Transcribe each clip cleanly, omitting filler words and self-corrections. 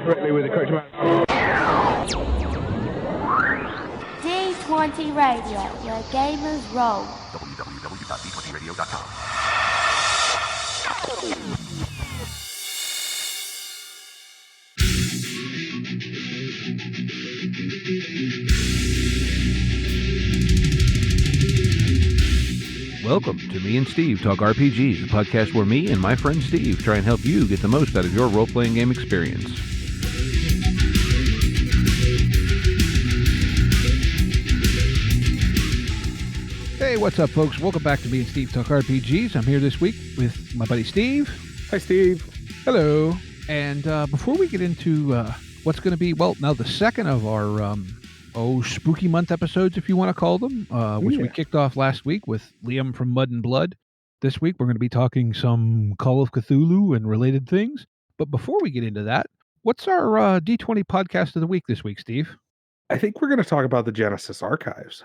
correctly with the correct amount. D20 Radio, where gamers roll. www.d20radio.com. Welcome to Me and Steve Talk RPG, the podcast where me and my friend Steve try and help you get the most out of your role-playing game experience. Hey, what's up, folks? Welcome back to Me and Steve Talk RPGs. I'm here this week with my buddy Steve. Hi, Steve. Hello. And before we get into what's going to be, well, now the second of our spooky month episodes, if you want to call them, which we kicked off last week with Liam from Mud and Blood. This week, we're going to be talking some Call of Cthulhu and related things. But before we get into that, what's our D20 podcast of the week this week, Steve? I think we're going to talk about the Genesis archives.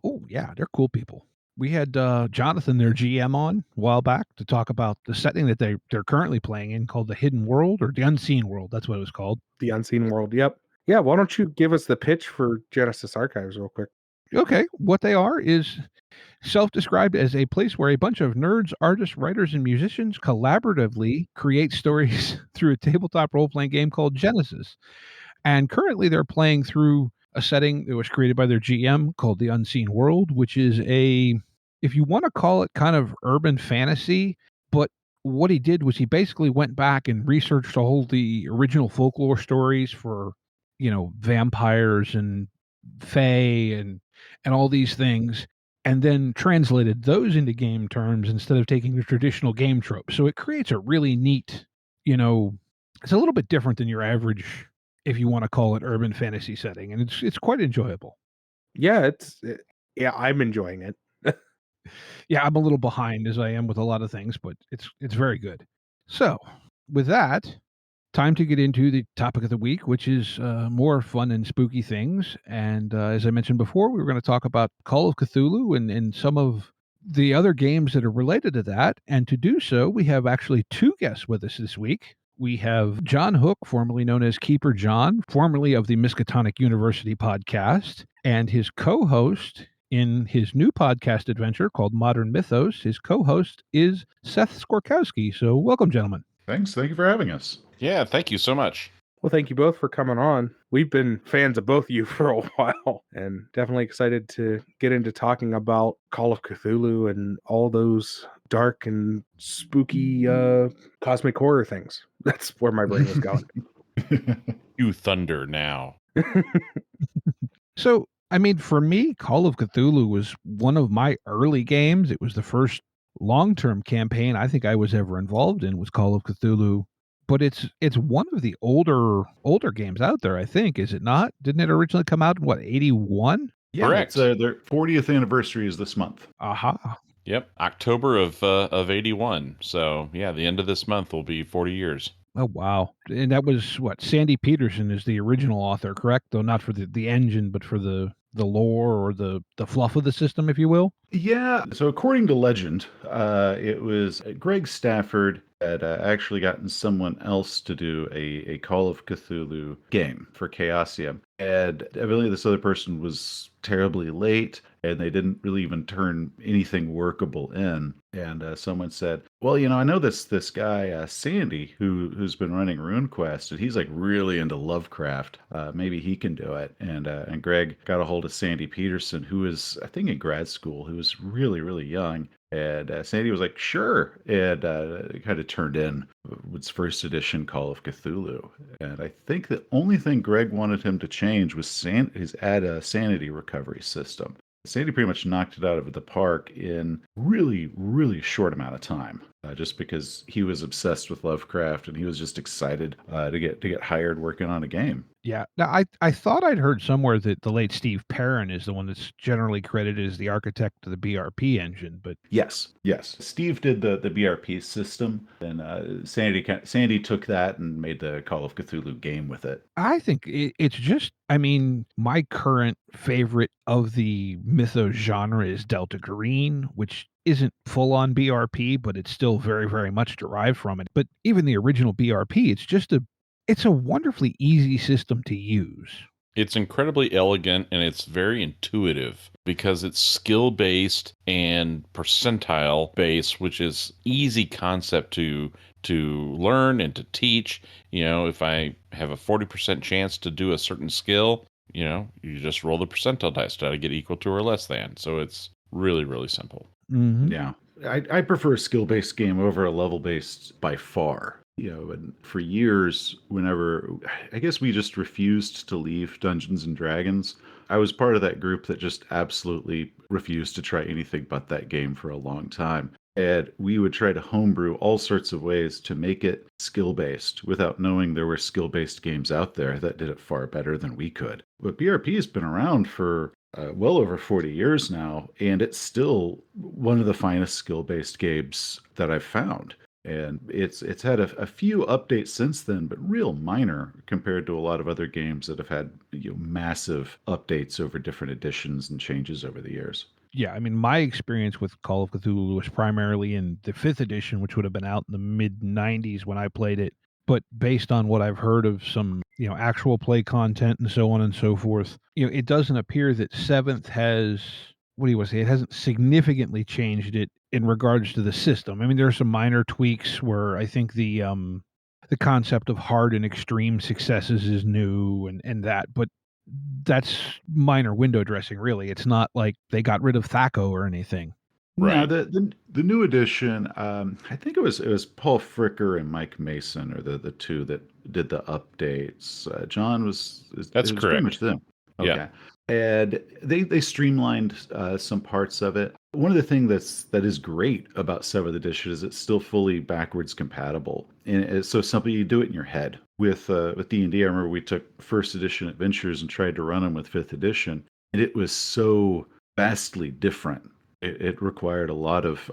Oh, yeah, they're cool people. We had Jonathan, their GM, on a while back to talk about the setting that they're currently playing in called the Hidden World, or the Unseen World. That's what it was called. The Unseen World, yep. Yeah, why don't you give us the pitch for Genesis Archives real quick? Okay, what they are is self-described as a place where a bunch of nerds, artists, writers, and musicians collaboratively create stories through a tabletop role-playing game called Genesis. And currently they're playing through a setting that was created by their GM called the Unseen World, which is if you want to call it kind of urban fantasy, but what he did was he basically went back and researched all the original folklore stories for vampires and fae and all these things, and then translated those into game terms instead of taking the traditional game tropes. So it creates a really neat, it's a little bit different than your average, if you want to call it, urban fantasy setting, and it's quite enjoyable. Yeah, I'm enjoying it. Yeah, I'm a little behind as I am with a lot of things, but it's very good. So with that, time to get into the topic of the week, which is more fun and spooky things. And as I mentioned before, we were going to talk about Call of Cthulhu and some of the other games that are related to that. And to do so, we have actually two guests with us this week. We have Jon Hook, formerly known as Keeper John, formerly of the Miskatonic University podcast, and his co-host in his new podcast adventure called Modern Mythos. His co-host is Seth Skorkowsky. So welcome, gentlemen. Thanks. Thank you for having us. Yeah, thank you so much. Well, thank you both for coming on. We've been fans of both of you for a while, and definitely excited to get into talking about Call of Cthulhu and all those dark and spooky cosmic horror things. That's where my brain was going. You thunder now. So, I mean, for me, Call of Cthulhu was one of my early games. It was the first long-term campaign I think I was ever involved in was Call of Cthulhu. But it's one of the older games out there, I think, is it not? Didn't it originally come out in, 81? Yeah, correct. Their 40th anniversary is this month. Aha. Yep, October of 81. So, yeah, the end of this month will be 40 years. Oh, wow. And that was, Sandy Peterson is the original author, correct? Though not for the engine, but for the lore or the fluff of the system, if you will? Yeah. So according to legend, it was Greg Stafford had actually gotten someone else to do a Call of Cthulhu game for Chaosium. And evidently this other person was terribly late, and they didn't really even turn anything workable in. And someone said, well, I know this guy, Sandy, who's been running RuneQuest, and he's like really into Lovecraft. Maybe he can do it. And Greg got a hold of Sandy Peterson, who was, I think, in grad school, who was really, really young. And Sandy was like, sure. And it kind of turned in its first edition Call of Cthulhu. And I think the only thing Greg wanted him to change was his sanity recovery system. Sandy pretty much knocked it out of the park in really, really short amount of time, just because he was obsessed with Lovecraft and he was just excited to get hired working on a game. Yeah. Now, I thought I'd heard somewhere that the late Steve Perrin is the one that's generally credited as the architect of the BRP engine, but Yes. Steve did the BRP system, and Sandy took that and made the Call of Cthulhu game with it. I think it's just, my current favorite of the mythos genre is Delta Green, which isn't full on BRP, but it's still very, very much derived from it. But even the original BRP, it's just it's a wonderfully easy system to use. It's incredibly elegant and it's very intuitive because it's skill based and percentile based, which is easy concept to learn and to teach. If I have a 40% chance to do a certain skill, you just roll the percentile dice to get equal to or less than. So it's really, really simple. Mm-hmm. Yeah. I prefer a skill-based game over a level-based by far. And for years, I guess we just refused to leave Dungeons and Dragons. I was part of that group that just absolutely refused to try anything but that game for a long time. And we would try to homebrew all sorts of ways to make it skill-based without knowing there were skill-based games out there that did it far better than we could. But BRP has been around for well over 40 years now, and it's still one of the finest skill-based games that I've found. And it's had a few updates since then, but real minor compared to a lot of other games that have had massive updates over different editions and changes over the years. Yeah, I mean, my experience with Call of Cthulhu was primarily in the 5th edition, which would have been out in the mid-90s when I played it. But based on what I've heard of some, actual play content and so on and so forth, it doesn't appear that 7th has, what do you want to say, it hasn't significantly changed it in regards to the system. I mean, there are some minor tweaks where I think the concept of hard and extreme successes is new and that, but that's minor window dressing, really. It's not like they got rid of Thaco or anything. Right. Right. No, the new edition, I think it was Paul Fricker and Mike Mason are the two that did the updates. John That's it was pretty correct. much them. Okay. Yeah. And they streamlined some parts of it. One of the things that is great about 7th edition is it's still fully backwards compatible, and it's so simple you do it in your head. With D&D, I remember we took 1st edition adventures and tried to run them with 5th edition, and it was so vastly different. It required a lot of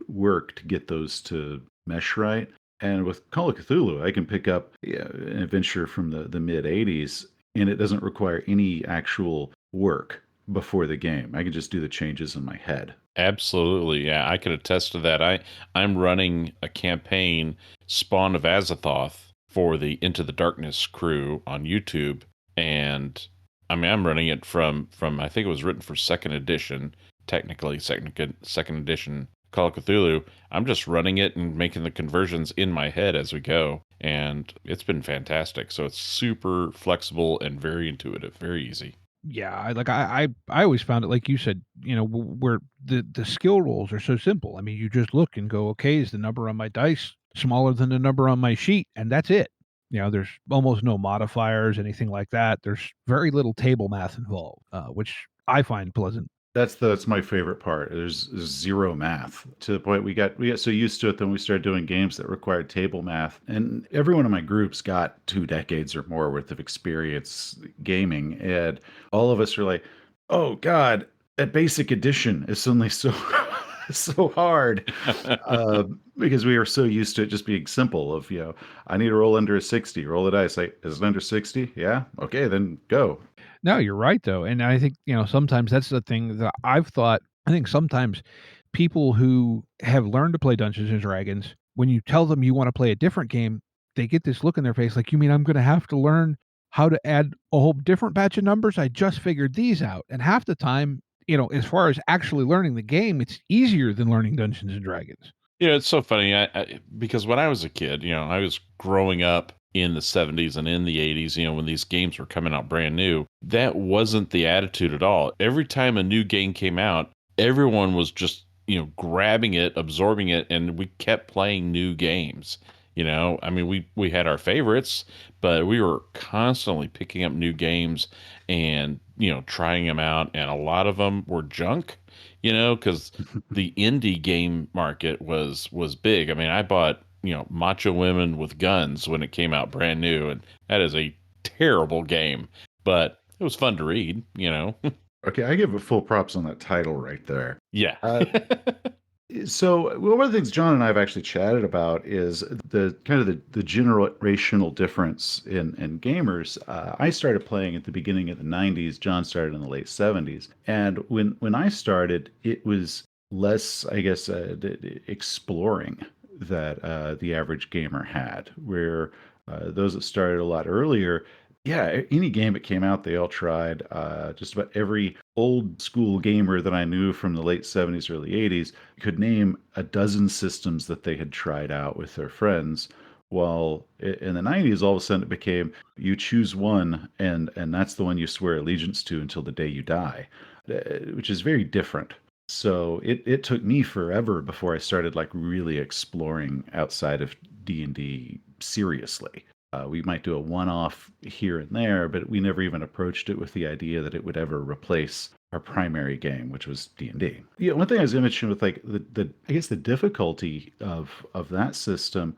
work to get those to mesh right. And with Call of Cthulhu, I can pick up an adventure from the mid 80s, and it doesn't require any actual work before the game. I can just do the changes in my head. Absolutely. Yeah, I can attest to that. I'm running a campaign, Spawn of Azathoth, for the Into the Darkness crew on YouTube, and I mean I'm running it from I think it was written for 2nd edition, technically second edition Call of Cthulhu. I'm just running it and making the conversions in my head as we go, and it's been fantastic. So it's super flexible and very intuitive, very easy. Yeah, I always found it, like you said, where the skill rolls are so simple. I mean, you just look and go, okay, is the number on my dice smaller than the number on my sheet? And that's it. There's almost no modifiers, anything like that. There's very little table math involved, which I find pleasant. That's my favorite part. There's zero math to the point we got so used to it. Then we started doing games that required table math, and everyone in my groups got 2 decades or more worth of experience gaming, and all of us are like, "Oh God, that basic edition is suddenly so so hard," because we were so used to it just being simple. Of I need to roll under a 60, roll the dice. Like, is it under 60? Yeah, okay, then go. No, you're right though. And I think, sometimes that's the thing that I've thought. I think sometimes people who have learned to play Dungeons and Dragons, when you tell them you want to play a different game, they get this look in their face like, you mean I'm going to have to learn how to add a whole different batch of numbers? I just figured these out. And half the time, as far as actually learning the game, it's easier than learning Dungeons and Dragons. It's so funny because when I was a kid, I was growing up in the 70s and in the 80s, when these games were coming out brand new, that wasn't the attitude at all. Every time a new game came out, everyone was just, grabbing it, absorbing it, and we kept playing new games. I mean, we had our favorites, but we were constantly picking up new games and, trying them out. And a lot of them were junk, because the indie game market was big. I mean, I bought, Macho Women with Guns when it came out brand new, and that is a terrible game, but it was fun to read. Okay, I give it full props on that title right there. Yeah. So one of the things John and I have actually chatted about is the kind of the generational difference in gamers. I started playing at the beginning of the 90s. John started in the late 70s. And when I started, it was less, I guess, exploring. that the average gamer had, where those that started a lot earlier, yeah, any game that came out, they all tried. Just about every old school gamer that I knew from the late 70s, early 80s could name a dozen systems that they had tried out with their friends. Well, in the 90s, all of a sudden it became you choose one, and that's the one you swear allegiance to until the day you die, which is very different. So it took me forever before I started like really exploring outside of D&D seriously. We might do a one-off here and there, but we never even approached it with the idea that it would ever replace our primary game, which was D&D. Yeah, one thing I was going to mention with like the I guess the difficulty of that system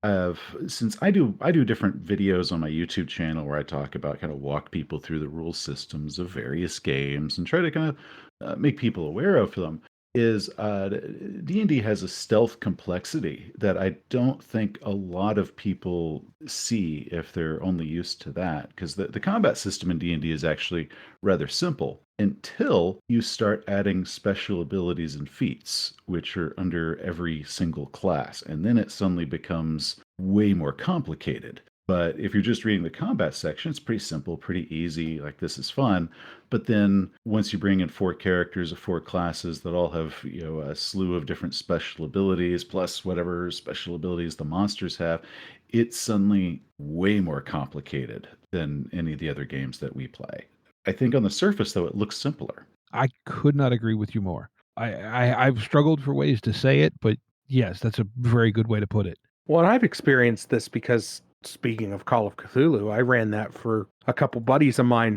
of since I do different videos on my YouTube channel where I talk about kind of walk people through the rule systems of various games and try to kind of make people aware of them is D&D has a stealth complexity that I don't think a lot of people see if they're only used to that, because the combat system in D&D is actually rather simple until you start adding special abilities and feats, which are under every single class, and then it suddenly becomes way more complicated. But if you're just reading the combat section, it's pretty simple, pretty easy, like this is fun. But then once you bring in 4 characters of 4 classes that all have, a slew of different special abilities, plus whatever special abilities the monsters have, it's suddenly way more complicated than any of the other games that we play. I think on the surface, though, it looks simpler. I could not agree with you more. I've struggled for ways to say it, but yes, that's a very good way to put it. Well, and I've experienced this because, speaking of Call of Cthulhu, I ran that for a couple buddies of mine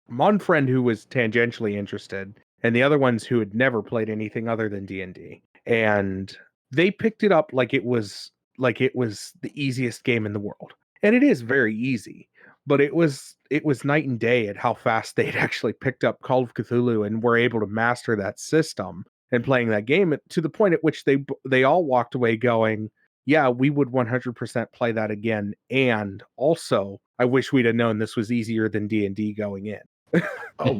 one friend who was tangentially interested, and the other ones who had never played anything other than D&D. And they picked it up like it was the easiest game in the world. And it is very easy, but it was night and day at how fast they'd actually picked up Call of Cthulhu and were able to master that system and playing that game to the point at which they all walked away going, yeah, we would 100% play that again. And also, I wish we'd have known this was easier than D&D going in. Oh,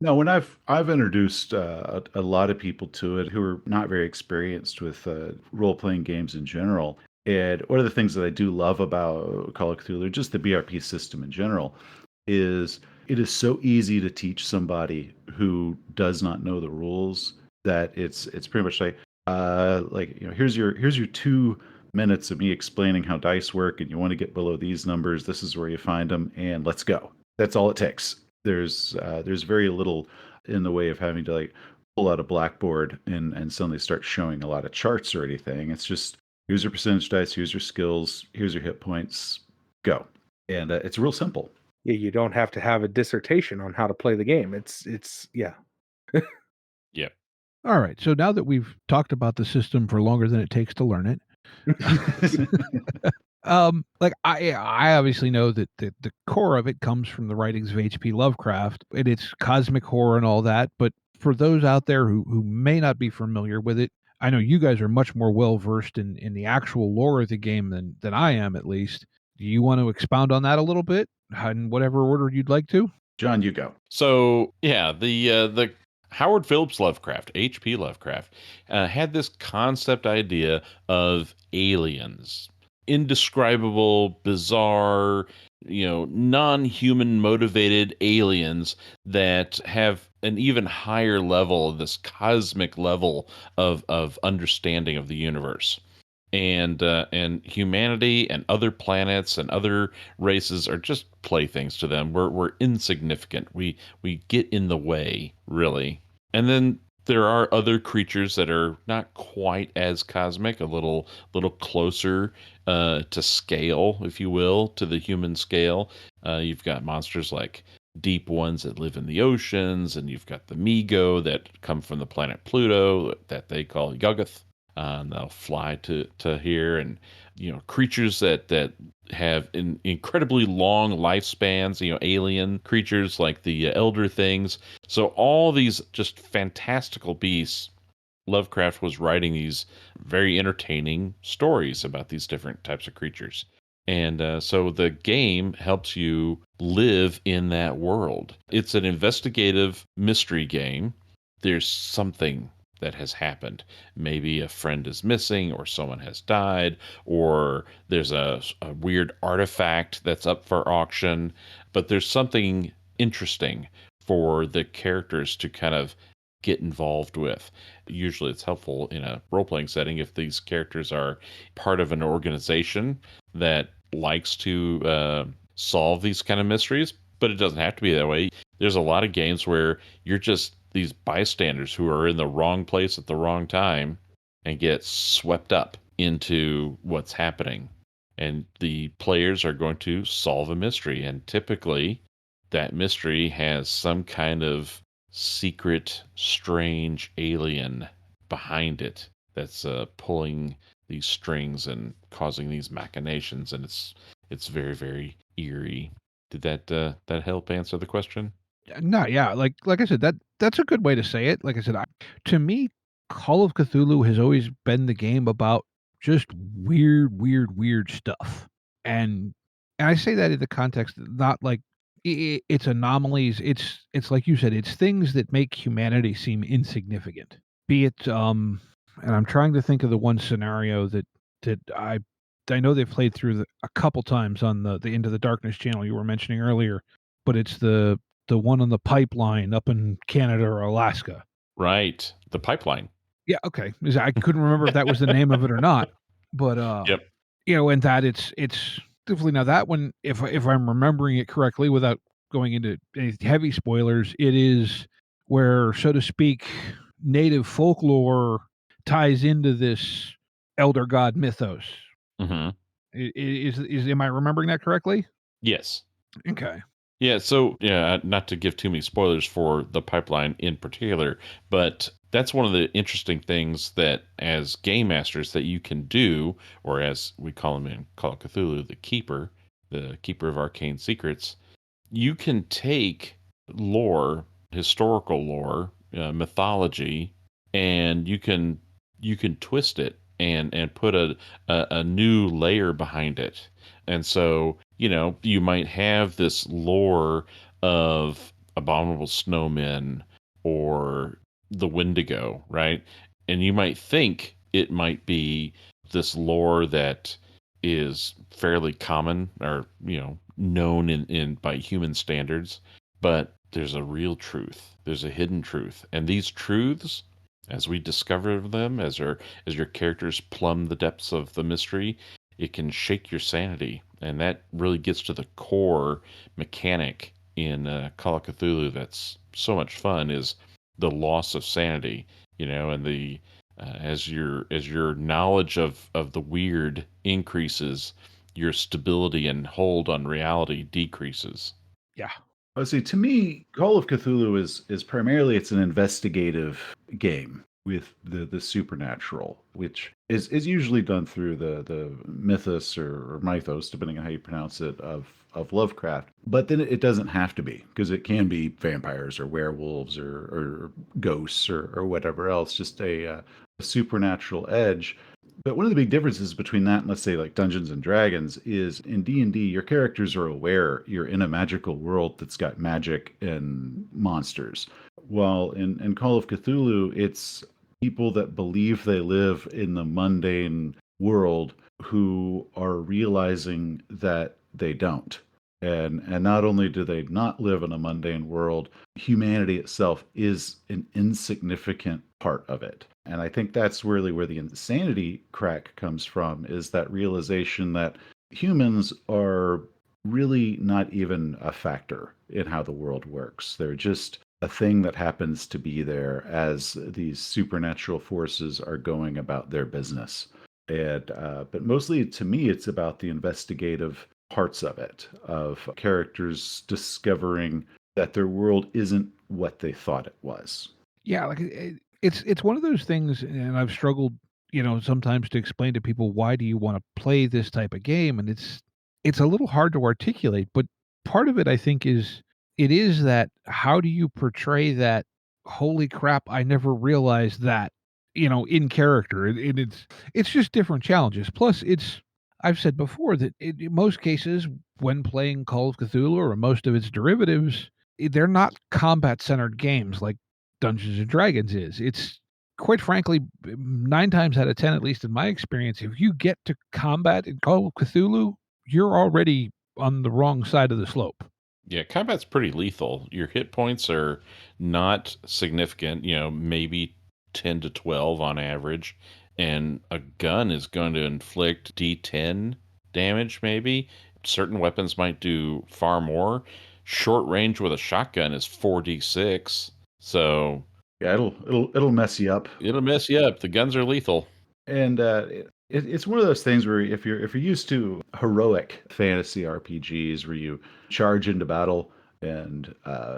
no, when I've introduced a lot of people to it who are not very experienced with role-playing games in general, and one of the things that I do love about Call of Cthulhu, just the BRP system in general, is it is so easy to teach somebody who does not know the rules that it's pretty much like here's your 2 minutes of me explaining how dice work, and you want to get below these numbers, this is where you find them, and let's go. That's all it takes. There's very little in the way of having to like pull out a blackboard and suddenly start showing a lot of charts or anything. It's just here's your percentage dice, here's your skills, here's your hit points, go. And it's real simple. Yeah, you don't have to have a dissertation on how to play the game. It's yeah. Yeah. All right. So now that we've talked about the system for longer than it takes to learn it, like I obviously know that the core of it comes from the writings of H.P. Lovecraft, and it's cosmic horror and all that. But for those out there who may not be familiar with it, I know you guys are much more well versed in the actual lore of the game than I am, at least. Do you want to expound on that a little bit in whatever order you'd like to? John, you go. So yeah, the Howard Phillips Lovecraft, H.P. Lovecraft, had this concept idea of aliens, indescribable, bizarre, non-human motivated aliens that have an even higher level, this cosmic level of understanding of the universe. And humanity and other planets and other races are just playthings to them. We're insignificant. We get in the way, really. And then there are other creatures that are not quite as cosmic, a little closer to scale, if you will, to the human scale. You've got monsters like deep ones that live in the oceans, and you've got the Migo that come from the planet Pluto that they call Yuggoth. And they'll fly to here, and creatures that have incredibly long lifespans, alien creatures like the elder things. So all these just fantastical beasts. Lovecraft was writing these very entertaining stories about these different types of creatures. And so the game helps you live in that world. It's an investigative mystery game. There's something that has happened. Maybe a friend is missing, or someone has died, or there's a weird artifact that's up for auction, but there's something interesting for the characters to kind of get involved with. Usually it's helpful in a role-playing setting if these characters are part of an organization that likes to solve these kind of mysteries, but it doesn't have to be that way. There's a lot of games where you're just these bystanders who are in the wrong place at the wrong time and get swept up into what's happening. And the players are going to solve a mystery. And typically, that mystery has some kind of secret, strange alien behind it that's pulling these strings and causing these machinations. And it's very, very eerie. Did that help answer the question? No, yeah, like I said, that's a good way to say it. Like I said, to me, Call of Cthulhu has always been the game about just weird stuff, and I say that in the context not like it's anomalies. It's like you said, it's things that make humanity seem insignificant. Be it and I'm trying to think of the one scenario that I know they've played through a couple times on the Into the Darkness channel you were mentioning earlier, but it's the one on the pipeline up in Canada or Alaska. Right. The pipeline. Yeah, okay. I couldn't remember if that was the name of it or not. But Yep. And that it's definitely now that one, if I'm remembering it correctly without going into any heavy spoilers, it is where, so to speak, native folklore ties into this elder god mythos. Mm-hmm. Is am I remembering that correctly? Yes. Okay. Yeah, so not to give too many spoilers for the pipeline in particular, but that's one of the interesting things that as game masters that you can do, or as we call him in Call of Cthulhu, the keeper of arcane secrets. You can take lore, historical lore, mythology, and you can twist it and put a new layer behind it. And so, you might have this lore of abominable snowmen or the Wendigo, right? And you might think it might be this lore that is fairly common or, known in by human standards, but there's a real truth. There's a hidden truth. And these truths, as we discover them, as your characters plumb the depths of the mystery, it can shake your sanity. And that really gets to the core mechanic in Call of Cthulhu that's so much fun, is the loss of sanity, and the as your knowledge of the weird increases, your stability and hold on reality decreases. Yeah. I would say, to me, Call of Cthulhu is primarily, it's an investigative game with the supernatural, which is usually done through the mythos or mythos, depending on how you pronounce it, of Lovecraft. But then it doesn't have to be, because it can be vampires or werewolves or ghosts or whatever else, just a supernatural edge. But one of the big differences between that and, let's say, like Dungeons and Dragons, is in D&D, your characters are aware you're in a magical world that's got magic and monsters. While in Call of Cthulhu, it's people that believe they live in the mundane world who are realizing that they don't. And not only do they not live in a mundane world, humanity itself is an insignificant part of it. And I think that's really where the insanity crack comes from, is that realization that humans are really not even a factor in how the world works. They're just a thing that happens to be there as these supernatural forces are going about their business. And but mostly, to me, it's about the investigative parts of it, of characters discovering that their world isn't what they thought it was. Yeah, like it's one of those things, and I've struggled, sometimes to explain to people, why do you want to play this type of game, and it's a little hard to articulate. But part of it, I think, is that how do you portray that? Holy crap! I never realized that, in character, and it's just different challenges. Plus, I've said before that in most cases, when playing Call of Cthulhu or most of its derivatives, they're not combat centered games like Dungeons and Dragons is. quite frankly, 9 times out of 10, at least in my experience, if you get to combat in Call of Cthulhu, you're already on the wrong side of the slope. Yeah, combat's pretty lethal. Your hit points are not significant, maybe 10 to 12 on average. And a gun is going to inflict D10 damage, maybe. Certain weapons might do far more. Short range with a shotgun is 4d6. So Yeah, it'll mess you up. it'll mess you up. The guns are lethal. And it's one of those things where if you're used to heroic fantasy RPGs where you charge into battle and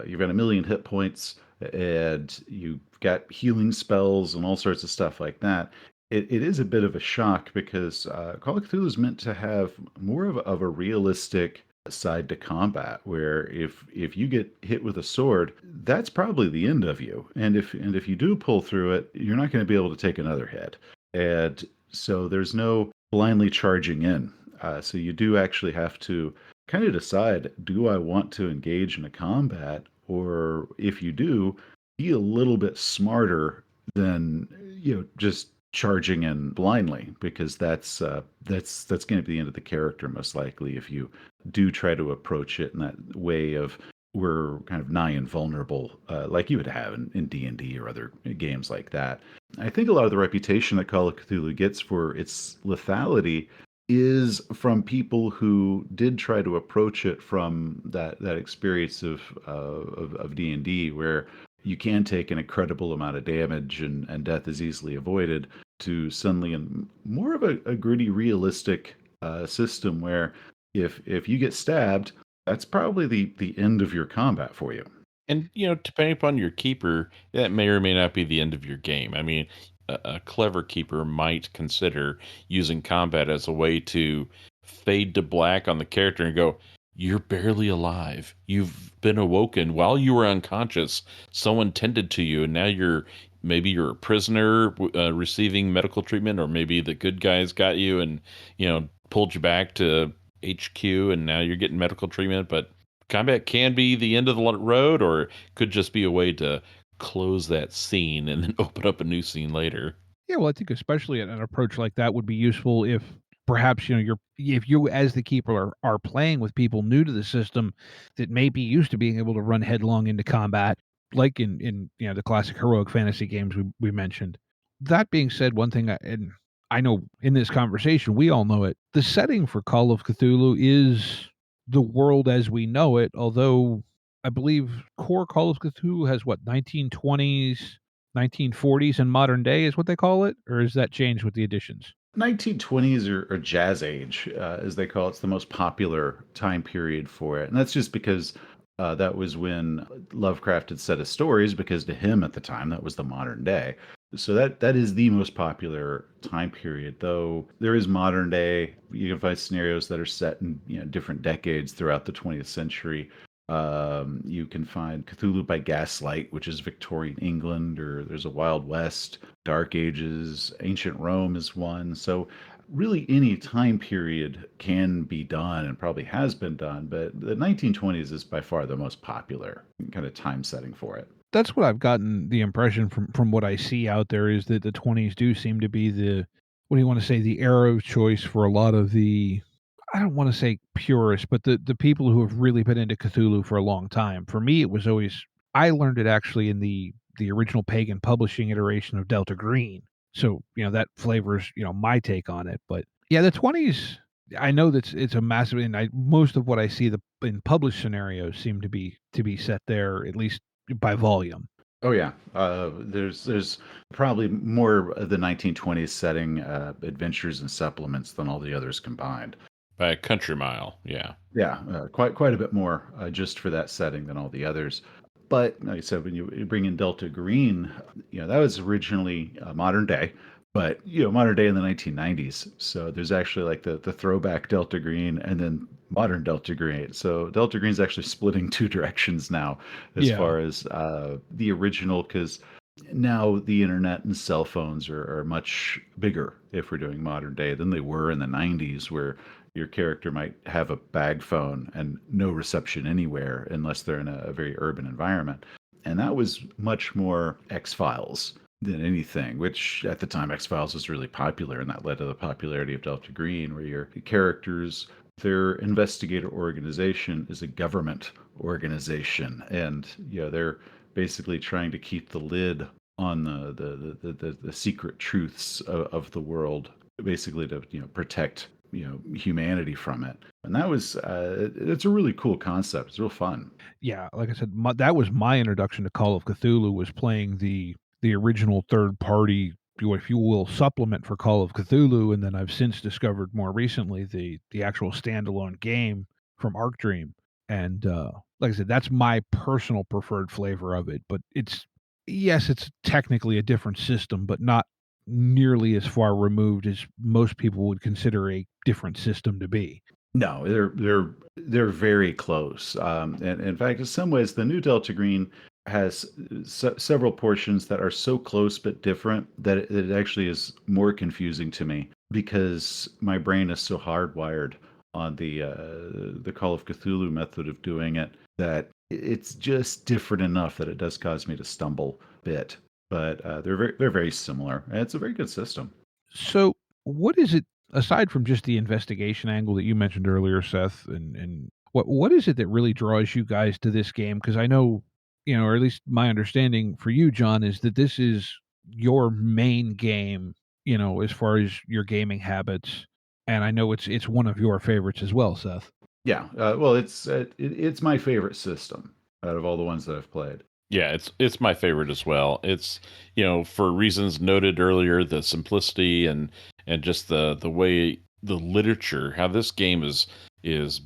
you've got a million hit points and you've got healing spells and all sorts of stuff like that, it is a bit of a shock because Call of Cthulhu is meant to have more of a realistic side to combat where if you get hit with a sword, that's probably the end of you. And if you do pull through it, you're not going to be able to take another hit. And so there's no blindly charging in. So you do actually have to kind of decide, do I want to engage in a combat? Or if you do, be a little bit smarter than, just charging in blindly, because that's going to be the end of the character most likely if you do try to approach it in that way of we're kind of nigh invulnerable, like you would have in D&D or other games like that. I think a lot of the reputation that Call of Cthulhu gets for its lethality is from people who did try to approach it from that experience of D&D, where you can take an incredible amount of damage and death is easily avoided, to suddenly in more of a gritty, realistic system where if you get stabbed, that's probably the end of your combat for you. And, depending upon your keeper, that may or may not be the end of your game. I mean, a clever keeper might consider using combat as a way to fade to black on the character and go, you're barely alive. You've been awoken while you were unconscious. Someone tended to you, and now maybe you're a prisoner receiving medical treatment, or maybe the good guys got you and, pulled you back to HQ, and now you're getting medical treatment. But combat can be the end of the road, or it could just be a way to close that scene and then open up a new scene later. Yeah, well, I think especially an approach like that would be useful if perhaps if you as the keeper are playing with people new to the system that may be used to being able to run headlong into combat, like in the classic heroic fantasy games we mentioned. That being said, one thing, and I know in this conversation we all know it, the setting for Call of Cthulhu is the world as we know it, although I believe core Call of Cthulhu has 1920s, 1940s, and modern day is what they call it, or is that changed with the additions? 1920s or Jazz Age, as they call it. It's the most popular time period for it. And that's just because that was when Lovecraft had set his stories, because to him at the time, that was the modern day. So that is the most popular time period, though there is modern day. You can find scenarios that are set in different decades throughout the 20th century. You can find Cthulhu by Gaslight, which is Victorian England, or there's a Wild West, Dark Ages, Ancient Rome is one. So really any time period can be done and probably has been done, but the 1920s is by far the most popular kind of time setting for it. That's what I've gotten the impression from what I see out there, is that the 20s do seem to be what do you want to say, the era of choice for a lot of the, I don't want to say purists, but the people who have really been into Cthulhu for a long time. For me, it was always, I learned it actually in the original Pagan publishing iteration of Delta Green. So, that flavors, my take on it. But yeah, the 20s, I know that it's a massive, and most of what I see in published scenarios seem to be set there, at least by volume. Oh yeah, there's probably more of the 1920s setting adventures and supplements than all the others combined. By a country mile, yeah. Yeah, quite a bit more just for that setting than all the others. But like I said, when you bring in Delta Green, that was originally modern day, but modern day in the 1990s. So there's actually like the throwback Delta Green and then modern Delta Green. So Delta Green's actually splitting two directions now as far as the original, because now the internet and cell phones are much bigger if we're doing modern day than they were in the 90s, where your character might have a bag phone and no reception anywhere unless they're in a very urban environment. And that was much more X-Files than anything, which at the time X-Files was really popular, and that led to the popularity of Delta Green, where your characters, their investigator organization is a government organization, and they're basically trying to keep the lid on the secret truths of the world, basically to protect humanity from it. And that was it's a really cool concept. It's real fun. Yeah, like I said, that was my introduction to Call of Cthulhu, was playing the original third party, if you will, supplement for Call of Cthulhu, and then I've since discovered more recently the actual standalone game from Arc Dream. And like I said, that's my personal preferred flavor of it. But it's technically a different system, but not nearly as far removed as most people would consider a different system to be. No, they're very close. And in fact, in some ways, the new Delta Green has several portions that are so close but different that it actually is more confusing to me, because my brain is so hardwired on the Call of Cthulhu method of doing it that it's just different enough that it does cause me to stumble a bit. But they're very similar, and it's a very good system. So, what is it, aside from just the investigation angle that you mentioned earlier, Seth, and what is it that really draws you guys to this game? Because I know, or at least my understanding for you, John, is that this is your main game, as far as your gaming habits, and I know it's one of your favorites as well, Seth. Yeah, well, it's my favorite system out of all the ones that I've played. Yeah, it's my favorite as well. It's, for reasons noted earlier, the simplicity and just the way the literature, how this game is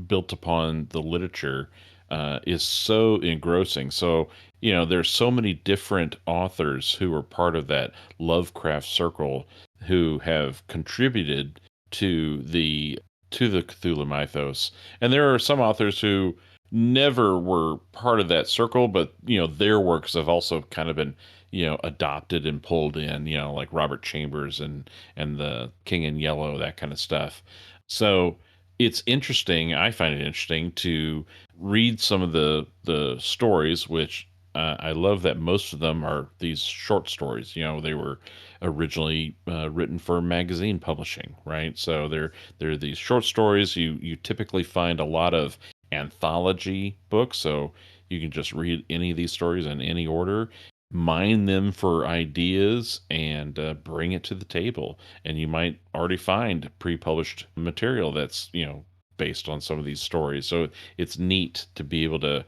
built upon the literature, is so engrossing. So, there's so many different authors who are part of that Lovecraft circle who have contributed to the Cthulhu mythos. And there are some authors who never were part of that circle, but their works have also kind of been adopted and pulled in, like Robert Chambers and the King in Yellow, that kind of stuff. So it's interesting. I find it interesting to read some of the stories, which I love that most of them are these short stories. They were originally written for magazine publishing, right? So they're these short stories. You typically find a lot of anthology books, so you can just read any of these stories in any order, mine them for ideas, and bring it to the table. And you might already find pre-published material that's based on some of these stories. So it's neat to be able to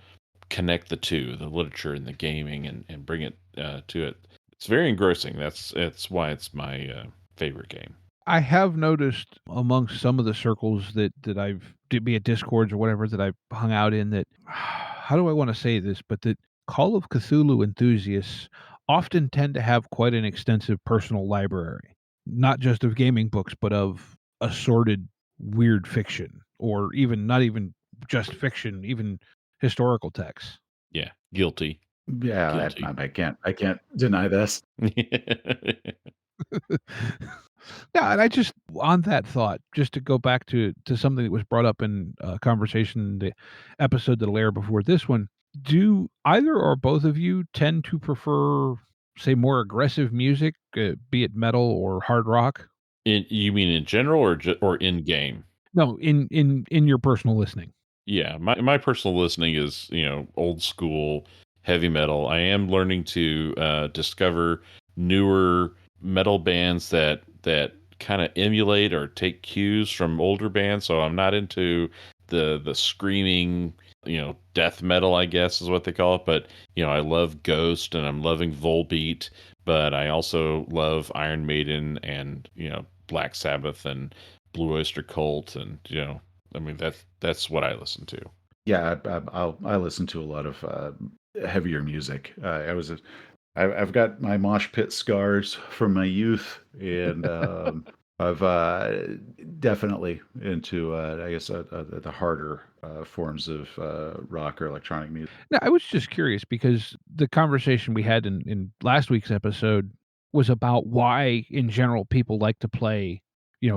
connect the two, the literature and the gaming, and bring it to it. It's very engrossing. That's why it's my favorite game. I have noticed amongst some of the circles that I've, be it Discords or whatever, that I've hung out in, that, how do I want to say this, but that Call of Cthulhu enthusiasts often tend to have quite an extensive personal library, not just of gaming books, but of assorted weird fiction, or even not even just fiction, even historical texts. Yeah, guilty. Yeah, Guilty. I can't deny this. Yeah, and I just, on that thought, just to go back to something that was brought up in a conversation, the episode that'll air before this one, do either or both of you tend to prefer, say, more aggressive music, be it metal or hard rock? You mean in general or in game? No, in your personal listening. Yeah, my personal listening is old school heavy metal. I am learning to discover newer metal bands that kind of emulate or take cues from older bands. So I'm not into the screaming, death metal, I guess is what they call it. But I love Ghost and I'm loving Volbeat, but I also love Iron Maiden and Black Sabbath and Blue Oyster Cult, and I mean that's what I listen to. Yeah, I listen to a lot of heavier music. I've got my mosh pit scars from my youth, and I've definitely into I guess the harder forms of rock or electronic music. Now, I was just curious because the conversation we had in last week's episode was about why, in general, people like to play,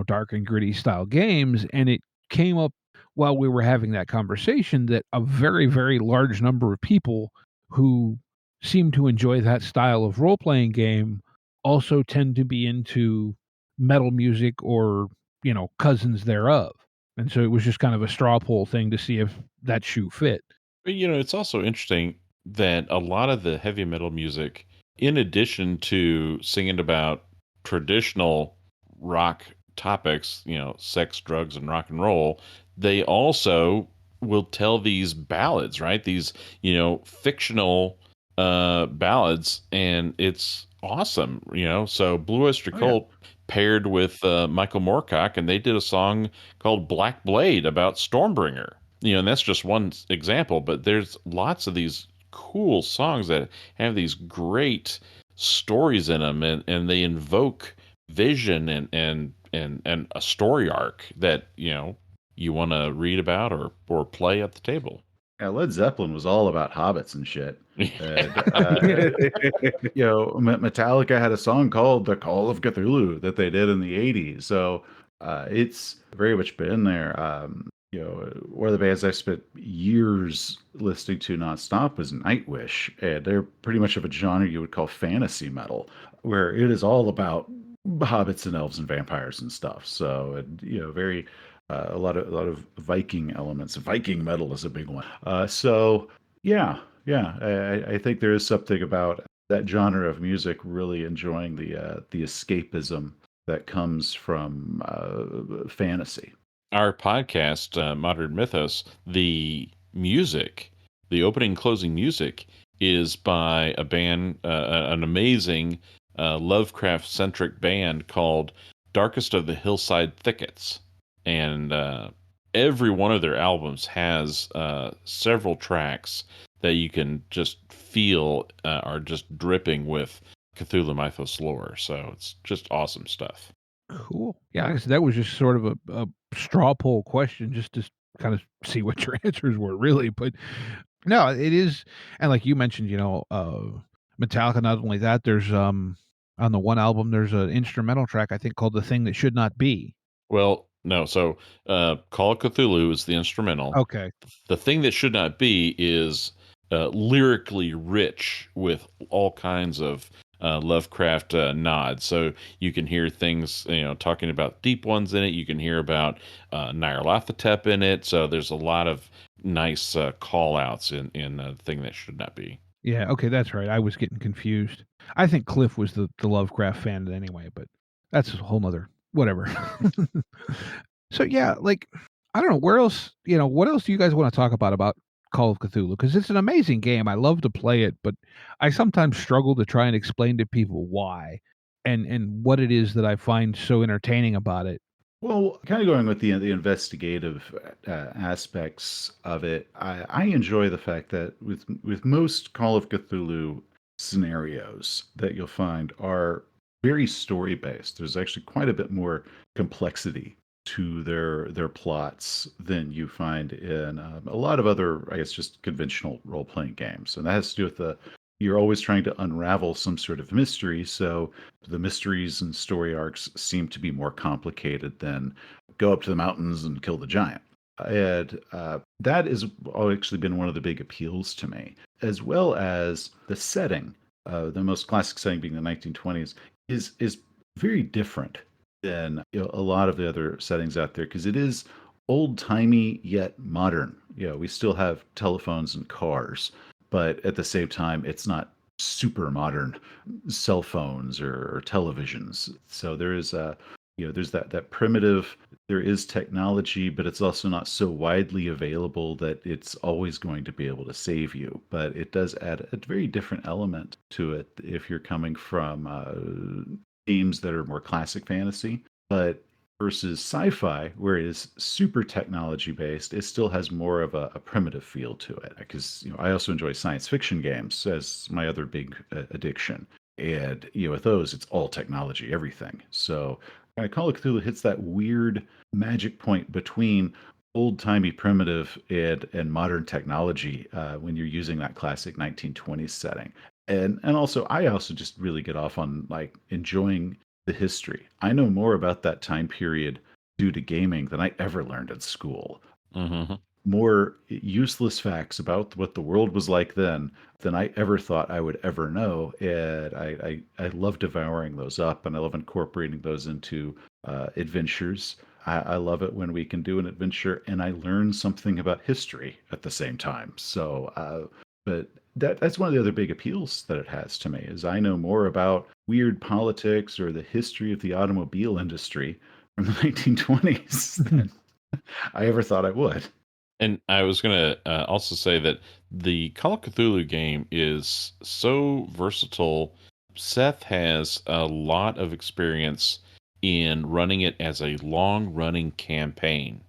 dark and gritty style games, and it came up while we were having that conversation that a very, very large number of people who seem to enjoy that style of role playing game also tend to be into metal music or, cousins thereof. And so it was just kind of a straw poll thing to see if that shoe fit. But, it's also interesting that a lot of the heavy metal music, in addition to singing about traditional rock topics, sex, drugs, and rock and roll, they also will tell these ballads, right? These, fictional ballads, and it's awesome, So Blue Oyster Cult paired with Michael Moorcock, and they did a song called Black Blade about Stormbringer. And that's just one example, but there's lots of these cool songs that have these great stories in them, and they invoke vision and a story arc that you want to read about or play at the table. Yeah, Led Zeppelin was all about hobbits and shit. And, Metallica had a song called "The Call of Cthulhu" that they did in the '80s. So it's very much been there. One of the bands I spent years listening to nonstop was Nightwish, and they're pretty much of a genre you would call fantasy metal, where it is all about hobbits and elves and vampires and stuff. So, very a lot of Viking elements. Viking metal is a big one. I think there is something about that genre of music really enjoying the escapism that comes from fantasy. Our podcast, Modern Mythos, the music, the opening and closing music is by a band, an amazing Lovecraft-centric band called Darkest of the Hillside Thickets. And every one of their albums has several tracks that you can just feel are just dripping with Cthulhu Mythos lore. So it's just awesome stuff. Cool. Yeah, I guess that was just sort of a straw poll question just to kind of see what your answers were, really. But no, it is. And like you mentioned, Metallica, not only that, there's on the one album, there's an instrumental track, I think, called The Thing That Should Not Be. Well, no. So Call of Cthulhu is the instrumental. Okay. The Thing That Should Not Be is lyrically rich with all kinds of Lovecraft nods. So you can hear things, talking about deep ones in it. You can hear about Nyarlathotep in it. So there's a lot of nice call outs in The Thing That Should Not Be. Yeah, okay, that's right. I was getting confused. I think Cliff was the Lovecraft fan anyway, but that's a whole nother whatever. So yeah, I don't know where else, what else do you guys want to talk about Call of Cthulhu? Because it's an amazing game. I love to play it, but I sometimes struggle to try and explain to people why and what it is that I find so entertaining about it. Well, kind of going with the investigative aspects of it, I enjoy the fact that with most Call of Cthulhu scenarios that you'll find are very story based. There's actually quite a bit more complexity to their plots than you find in a lot of other, I guess, just conventional role playing games, and that has to do with you're always trying to unravel some sort of mystery. So the mysteries and story arcs seem to be more complicated than go up to the mountains and kill the giant. And that has actually been one of the big appeals to me, as well as the setting. The most classic setting being the 1920s is very different than a lot of the other settings out there, because it is old-timey yet modern. We still have telephones and cars, but at the same time, it's not super modern cell phones or televisions. So there is there's that primitive. There is technology, but it's also not so widely available that it's always going to be able to save you. But it does add a very different element to it if you're coming from games that are more classic fantasy. But versus sci-fi, where it is super technology based, it still has more of a primitive feel to it. Because I also enjoy science fiction games as my other big addiction, and with those, it's all technology, everything. So Call of Cthulhu hits that weird magic point between old-timey primitive and modern technology when you're using that classic 1920s setting. And also, I also just really get off on enjoying the history. I know more about that time period due to gaming than I ever learned at school. Mm-hmm. more useless facts about what the world was like then than I ever thought I would ever know. And I love devouring those up, and I love incorporating those into adventures. I love it when we can do an adventure and I learn something about history at the same time. So, but that's one of the other big appeals that it has to me is I know more about weird politics or the history of the automobile industry from the 1920s than I ever thought I would. And I was going to also say that the Call of Cthulhu game is so versatile. Seth has a lot of experience in running it as a long-running campaign.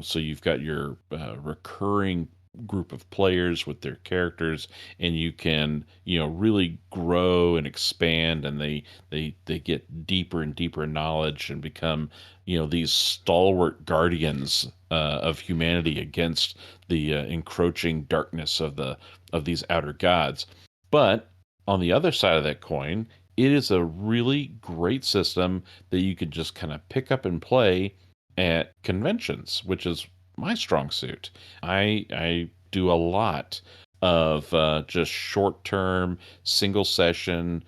So you've got your recurring group of players with their characters, and you can really grow and expand, and they get deeper and deeper knowledge and become these stalwart guardians of humanity against the encroaching darkness of these outer gods. But on the other side of that coin, it is a really great system that you can just kind of pick up and play at conventions, which is my strong suit. I do a lot of just short-term, single session,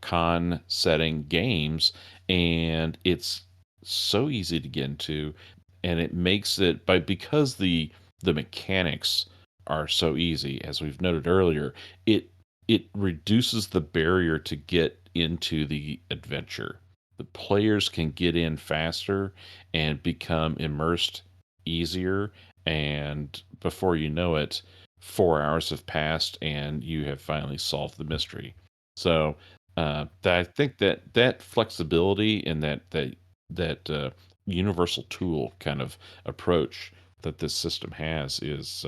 con setting games, and it's so easy to get into, and it makes it because the mechanics are so easy, as we've noted earlier, it reduces the barrier to get into the adventure. The players can get in faster and become immersed easier, and before you know it, 4 hours have passed and you have finally solved the mystery. So I think that flexibility and that universal tool kind of approach that this system has is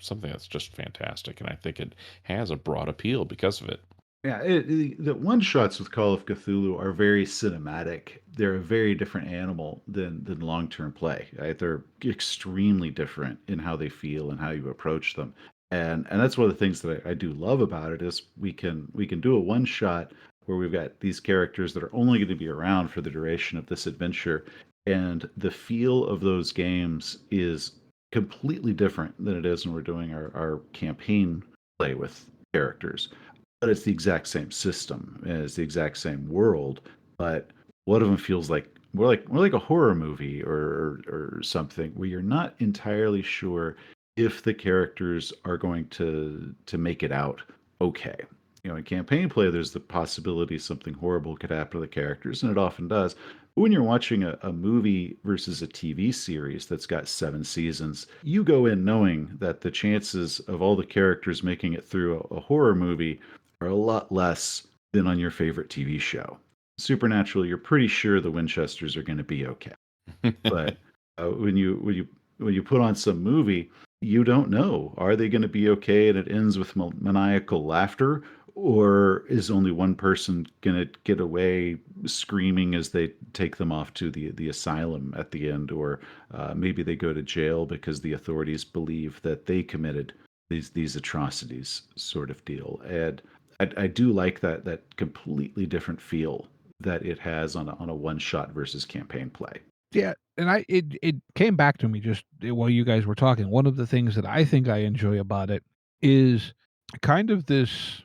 something that's just fantastic, and I think it has a broad appeal because of it. Yeah, the one shots with Call of Cthulhu are very cinematic. They're a very different animal than long term play. Right? They're extremely different in how they feel and how you approach them. And that's one of the things that I do love about it is we can do a one shot where we've got these characters that are only going to be around for the duration of this adventure, and the feel of those games is completely different than it is when we're doing our campaign play with characters. But it's the exact same system and it's the exact same world, but one of them feels like more like a horror movie or something where you're not entirely sure if the characters are going to make it out okay. In campaign play, there's the possibility something horrible could happen to the characters, and it often does. But when you're watching a movie versus a TV series that's got 7 seasons, you go in knowing that the chances of all the characters making it through a horror movie are a lot less than on your favorite TV show. Supernatural, you're pretty sure the Winchesters are going to be okay. But when you put on some movie, you don't know. Are they going to be okay and it ends with maniacal laughter? Or is only one person going to get away screaming as they take them off to the asylum at the end? Or maybe they go to jail because the authorities believe that they committed these atrocities, sort of deal. And I do like that completely different feel that it has on a one shot versus campaign play. Yeah, and it came back to me just while you guys were talking. One of the things that I think I enjoy about it is kind of this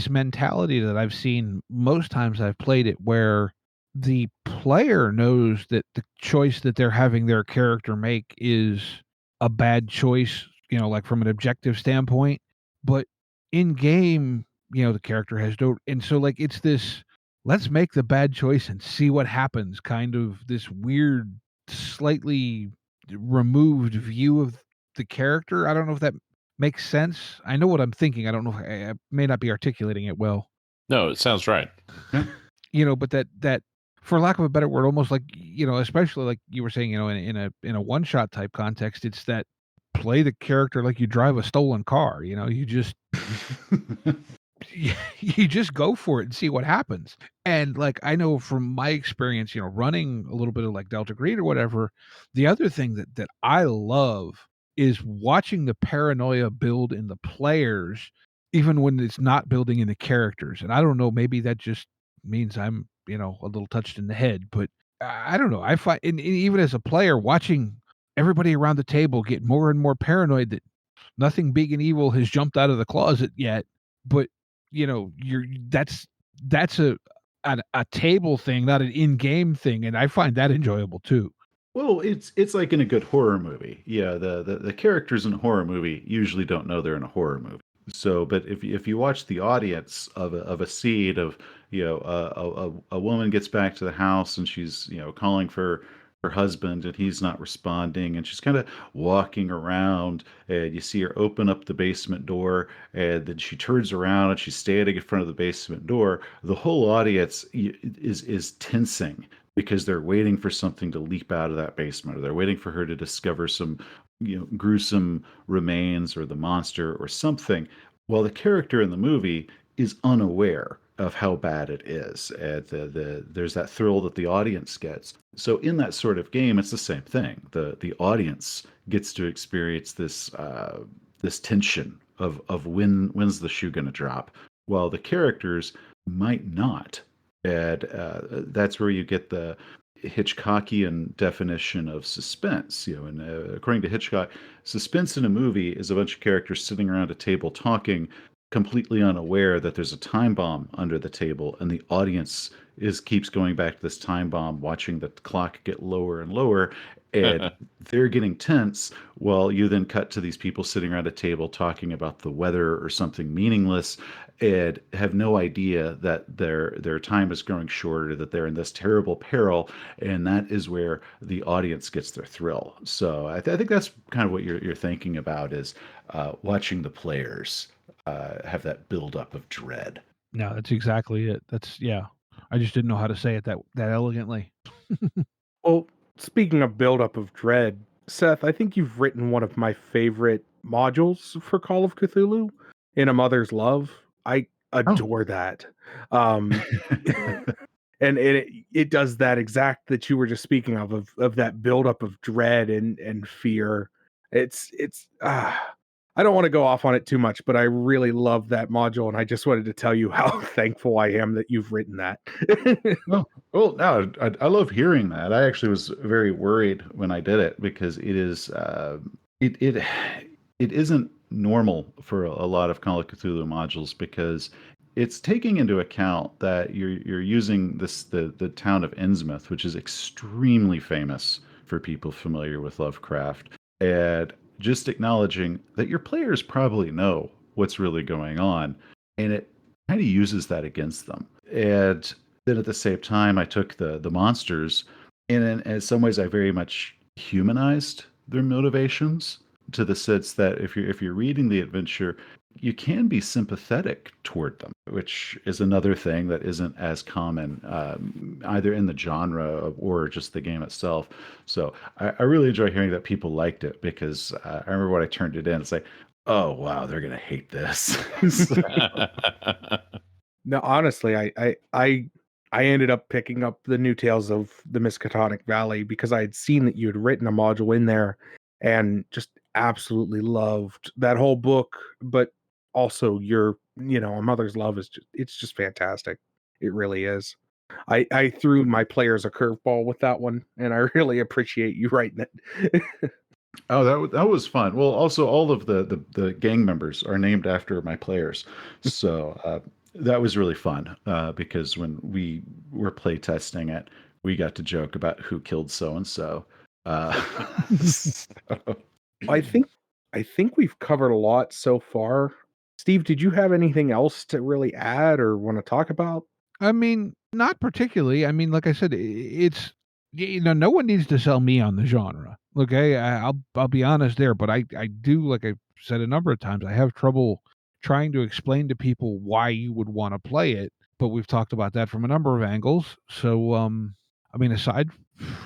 mentality that I've seen most times I've played it, where the player knows that the choice that they're having their character make is a bad choice, like from an objective standpoint, but in game, the character has no, and so like it's this let's make the bad choice and see what happens, kind of this weird, slightly removed view of the character. I don't know if that makes sense. I know what I'm thinking. I don't know if I may not be articulating it well. No, it sounds right. But that for lack of a better word, almost like, especially like you were saying, in a one shot type context, it's that play the character like you drive a stolen car. You just you just go for it and see what happens. And like I know from my experience, running a little bit of like Delta Green or whatever, the other thing that I love is watching the paranoia build in the players, even when it's not building in the characters. And I don't know, maybe that just means I'm, a little touched in the head, but I don't know. I find, and even as a player watching everybody around the table get more and more paranoid that nothing big and evil has jumped out of the closet yet. But that's a table thing, not an in-game thing, and I find that enjoyable too. Well, it's like in a good horror movie. Yeah, the characters in a horror movie usually don't know they're in a horror movie. So, but if you watch the audience of a scene of a woman gets back to the house and she's calling for her husband and he's not responding and she's kind of walking around and you see her open up the basement door and then she turns around and she's standing in front of the basement door. The whole audience is tensing because they're waiting for something to leap out of that basement, or they're waiting for her to discover some, gruesome remains or the monster or something, while the character in the movie is unaware of how bad it is. And there's that thrill that the audience gets. So in that sort of game, it's the same thing. The audience gets to experience this tension of when's the shoe going to drop, while the characters might not. And that's where you get the Hitchcockian definition of suspense. And according to Hitchcock, suspense in a movie is a bunch of characters sitting around a table talking, completely unaware that there's a time bomb under the table, and the audience keeps going back to this time bomb, watching the clock get lower and lower, and they're getting tense, while you then cut to these people sitting around a table talking about the weather or something meaningless, and have no idea that their time is growing shorter, that they're in this terrible peril, and that is where the audience gets their thrill. So I think that's kind of what you're thinking about, is watching the players have that buildup of dread. No, that's exactly it. I just didn't know how to say it that elegantly. Well, speaking of buildup of dread, Seth, I think you've written one of my favorite modules for Call of Cthulhu, In a Mother's Love. I adore that. And it does that exact that you were just speaking of that buildup of dread and fear. It's I don't want to go off on it too much, but I really love that module, and I just wanted to tell you how thankful I am that you've written that. Well, no, I love hearing that. I actually was very worried when I did it, because it is it isn't normal for a lot of Call of Cthulhu modules, because it's taking into account that you're using the town of Innsmouth, which is extremely famous for people familiar with Lovecraft, and just acknowledging that your players probably know what's really going on, and it kind of uses that against them. And then at the same time, I took the monsters, and in some ways I very much humanized their motivations, to the sense that if you're reading the adventure, you can be sympathetic toward them, which is another thing that isn't as common either in the genre or just the game itself. So I really enjoy hearing that people liked it, because I remember when I turned it in, it's like, oh wow, they're gonna hate this. No, honestly, I ended up picking up the New Tales of the Miskatonic Valley because I had seen that you had written a module in there, and just absolutely loved that whole book. But also A Mother's Love is just fantastic. It really is. I threw my players a curveball with that one, and I really appreciate you writing it. Oh, that was fun. Well, also all of the gang members are named after my players, so that was really fun, because when we were play testing it, we got to joke about who killed so and so. I think we've covered a lot so far. Steve, did you have anything else to really add or want to talk about? I mean, not particularly. I mean, like I said, it's no one needs to sell me on the genre. Okay, I'll be honest there, but I do, like I said a number of times, I have trouble trying to explain to people why you would want to play it. But we've talked about that from a number of angles. So, I mean, aside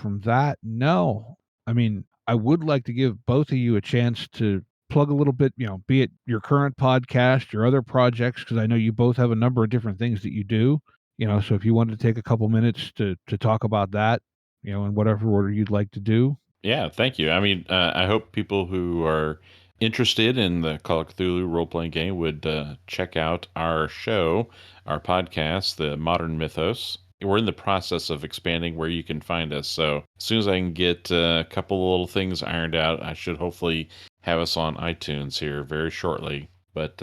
from that, no. I mean, I would like to give both of you a chance to plug a little bit, be it your current podcast, your other projects, because I know you both have a number of different things that you do. So if you wanted to take a couple minutes to talk about that, in whatever order you'd like to do. Yeah, thank you. I mean, I hope people who are interested in the Call of Cthulhu role-playing game would check out our show, our podcast, The Modern Mythos. we're in the process of expanding where you can find us. So as soon as I can get a couple of little things ironed out, I should hopefully have us on iTunes here very shortly. But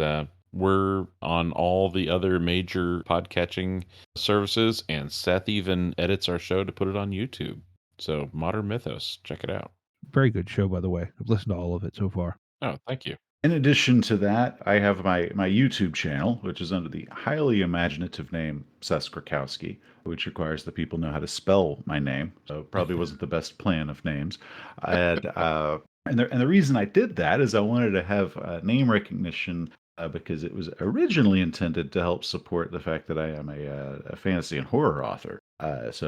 we're on all the other major podcatching services, and Seth even edits our show to put it on YouTube. So Modern Mythos, check it out. Very good show, by the way. I've listened to all of it so far. Oh, thank you. In addition to that, I have my YouTube channel, which is under the highly imaginative name Seth Skorkowsky, which requires that people know how to spell my name. So it probably wasn't the best plan of names. And the reason I did that is I wanted to have name recognition because it was originally intended to help support the fact that I am a fantasy and horror author. It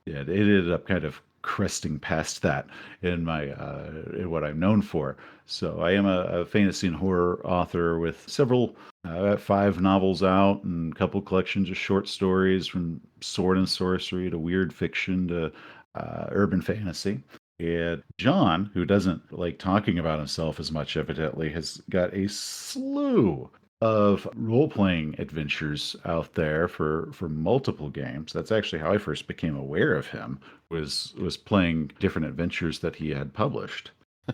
ended up kind of cresting past that in what I'm known for. So I am a fantasy and horror author with several 5 novels out and a couple collections of short stories, from sword and sorcery to weird fiction to urban fantasy. And John, who doesn't like talking about himself as much, evidently, has got a slew of role-playing adventures out there for multiple games. That's actually how I first became aware of him, was playing different adventures that he had published.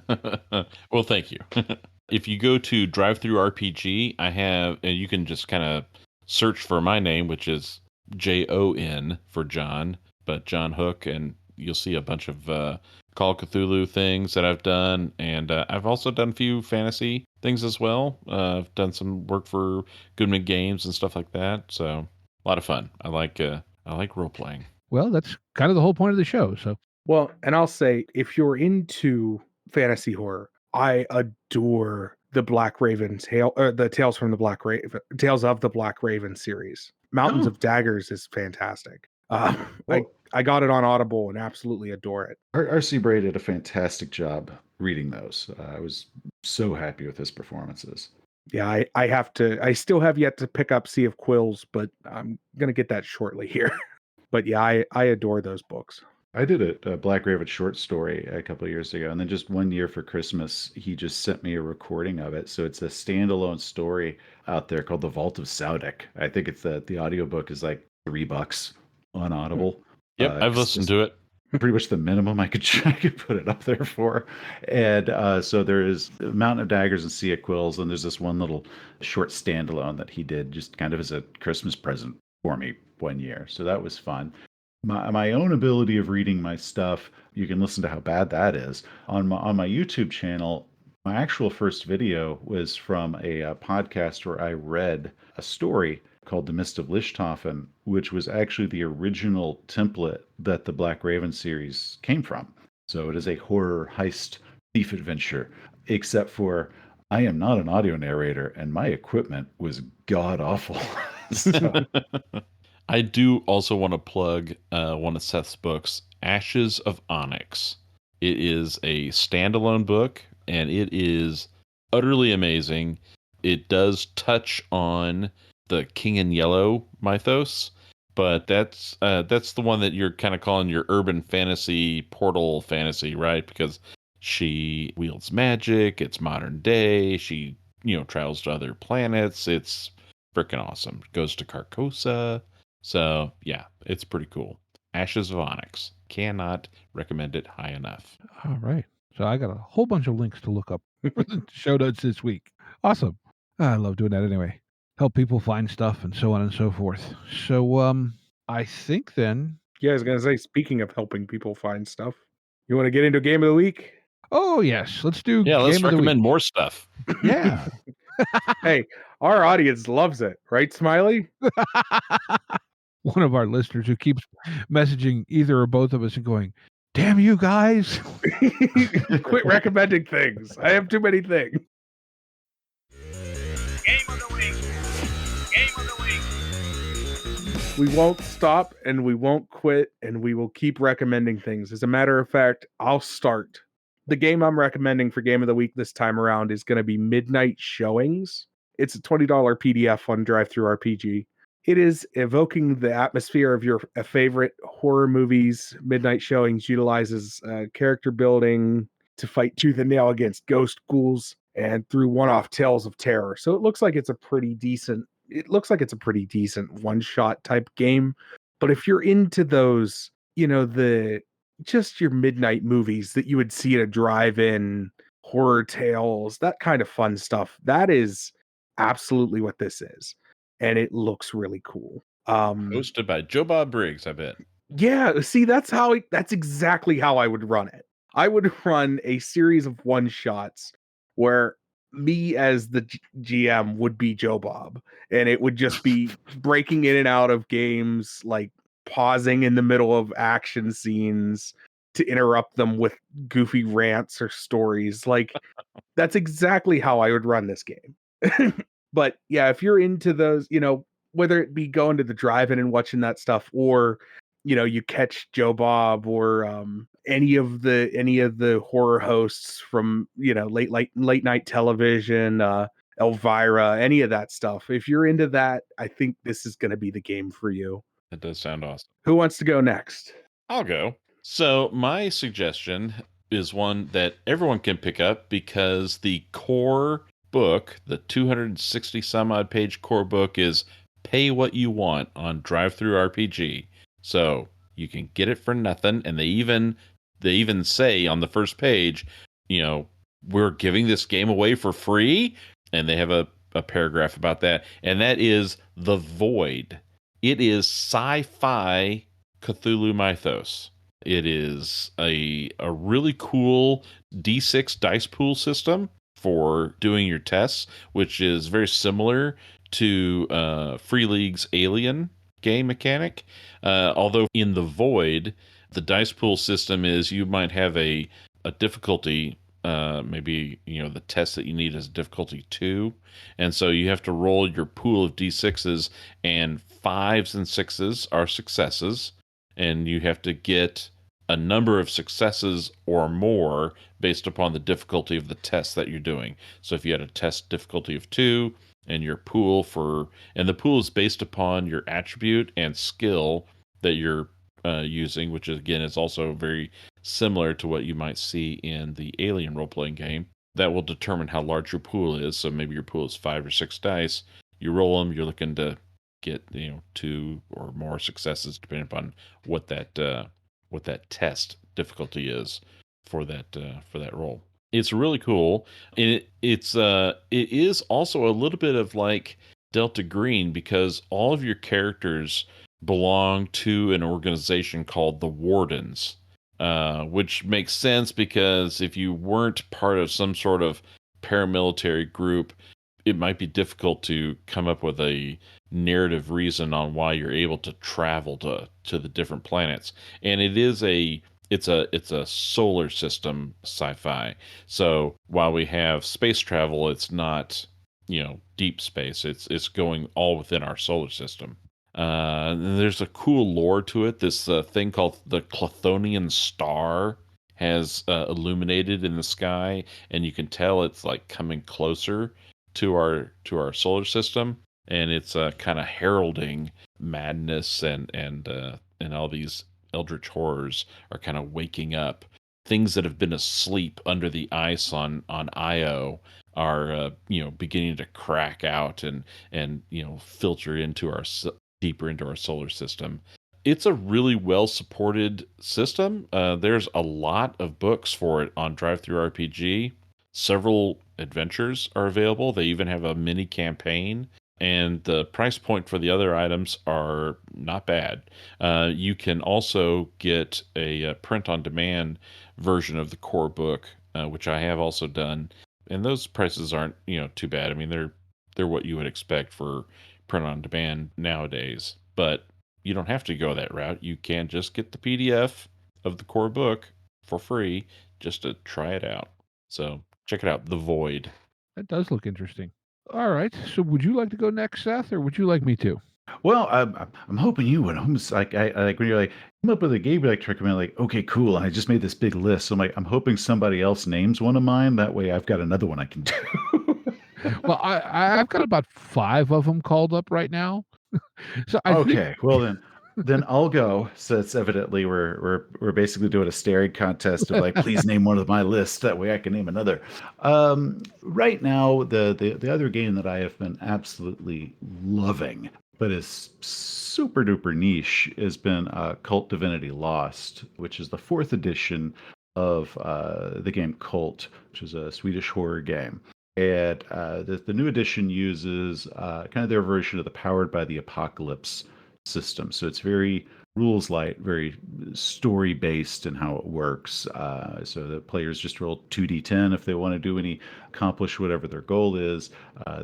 Well, thank you. If you go to Drive-Thru RPG, I have, and you can just kind of search for my name, which is Jon for John, but Jon Hook, and you'll see a bunch of Call of Cthulhu things that I've done, and I've also done a few fantasy things as well. I've done some work for Goodman Games and stuff like that, so a lot of fun. I like role playing. Well, that's kind of the whole point of the show. So, Well, and I'll say, if you're into fantasy horror, I adore the Black Raven the Tales of the Black Raven series. Mountains of Daggers is fantastic. I got it on Audible and absolutely adore it. R.C. Bray did a fantastic job reading those. I was so happy with his performances. Yeah, I still have yet to pick up Sea of Quills, but I'm going to get that shortly here. But yeah, I adore those books. I did a Black Raven short story a couple of years ago, and then just one year for Christmas, he just sent me a recording of it. So it's a standalone story out there called The Vault of Saudek. I think it's the audiobook is like $3 on Audible. Yep, I've listened to it. Pretty much the minimum I could put it up there for. And so there is Mountain of Daggers and Sea of Quills, and there's this one little short standalone that he did just kind of as a Christmas present for me one year. So that was fun. My own ability of reading my stuff, you can listen to how bad that is. On my YouTube channel, my actual first video was from a podcast where I read a story called The Mist of Lichthofen, which was actually the original template that the Black Raven series came from. So it is a horror heist thief adventure, except for I am not an audio narrator and my equipment was god awful. So. I do also want to plug one of Seth's books, Ashes of Onyx. It is a standalone book, and it is utterly amazing. It does touch on the King in Yellow mythos, but that's the one that you're kind of calling your urban fantasy, portal fantasy, right? Because she wields magic, it's modern day, she, travels to other planets. It's freaking awesome. Goes to Carcosa. So, yeah, it's pretty cool. Ashes of Onyx. Cannot recommend it high enough. all right. So I got a whole bunch of links to look up for the show notes this week. Awesome. I love doing that anyway. Help people find stuff and so on and so forth. So, I think then. Yeah, I was going to say, speaking of helping people find stuff, you want to get into Game of the Week? Oh, yes. Let's do Yeah, let's Game of the recommend Week. more stuff. Yeah. Hey, our audience loves it, right, Smiley? One of our listeners who keeps messaging either or both of us and going, "Damn you guys." Quit recommending things. I have too many things. Game of the week. Game of the week. We won't stop and we won't quit and we will keep recommending things. As a matter of fact, I'll start. The game I'm recommending for Game of the Week this time around is going to be Midnight Showings. It's a $20 PDF on Drive-Thru RPG. It is evoking the atmosphere of your favorite horror movies. Midnight Showings utilizes character building to fight tooth and nail against ghost ghouls and through one-off tales of terror. So it looks like it's a pretty decent one-shot type game. But if you're into those, the just your midnight movies that you would see at a drive-in, horror tales, that kind of fun stuff, that is absolutely what this is. And it looks really cool. Hosted by Joe Bob Briggs, I bet. Yeah, see, that's exactly how I would run it. I would run a series of one-shots where me as the GM would be Joe Bob, and it would just be breaking in and out of games, like pausing in the middle of action scenes to interrupt them with goofy rants or stories. Like, that's exactly how I would run this game. But yeah, if you're into those, whether it be going to the drive-in and watching that stuff, or you catch Joe Bob or any of the horror hosts from late night television, Elvira, any of that stuff. If you're into that, I think this is going to be the game for you. That does sound awesome. Who wants to go next? I'll go. So my suggestion is one that everyone can pick up because the core book, the 260 some odd page core book, is Pay What You Want on Drive-Thru RPG. So you can get it for nothing, and they even say on the first page, we're giving this game away for free, and they have a paragraph about that, and that is The Void. It is sci-fi Cthulhu mythos. It is a really cool D6 dice pool system for doing your tests, which is very similar to Free League's Alien game mechanic. Although in The Void, the dice pool system is you might have a difficulty, maybe the test that you need is difficulty 2, and so you have to roll your pool of d6s, and 5s and 6s are successes, and you have to get a number of successes or more based upon the difficulty of the test that you're doing. So if you had a test difficulty of 2, and your pool and the pool is based upon your attribute and skill that you're using, which again is also very similar to what you might see in the Alien role-playing game. That will determine how large your pool is. So maybe your pool is 5 or 6 dice. You roll them. You're looking to get 2 or more successes, depending upon what that test difficulty is for that roll. It's really cool. And it is also a little bit of like Delta Green, because all of your characters belong to an organization called the Wardens, which makes sense because if you weren't part of some sort of paramilitary group, it might be difficult to come up with a narrative reason on why you're able to travel to the different planets. And it's a solar system sci-fi. So while we have space travel, it's not deep space. It's going all within our solar system. There's a cool lore to it. This thing called the Chthonian star has illuminated in the sky, and you can tell it's like coming closer to our solar system, and it's kind of heralding madness and all these eldritch horrors are kind of waking up. Things that have been asleep under the ice on Io are beginning to crack out and filter into deeper into our solar system. It's a really well supported system. There's a lot of books for it on Drive-Thru RPG. Several adventures are available. They even have a mini campaign, and the price point for the other items are not bad. You can also get a print-on-demand version of the core book, which I have also done, and those prices aren't too bad. I mean, they're what you would expect for print-on-demand nowadays, but you don't have to go that route. You can just get the PDF of the core book for free just to try it out. So check it out, The Void. That does look interesting. All right. So would you like to go next, Seth, or would you like me to? Well, I'm hoping you would. Almost like I like when you're like, come up with a game like to recommend, like, okay, cool. And I just made this big list. So I'm hoping somebody else names one of mine. That way I've got another one I can do. Well, I've got about 5 of them called up right now. So well then I'll go. So it's evidently we're basically doing a staring contest of like, please name one of my list. That way I can name another. Right now, the other game that I have been absolutely loving but is super duper niche has been Cult Divinity Lost, which is the fourth edition of the game Cult, which is a Swedish horror game. And the new edition uses kind of their version of the Powered by the Apocalypse system. So it's very rules light, very story based in how it works. So the players just roll 2d10 if they want to accomplish whatever their goal is.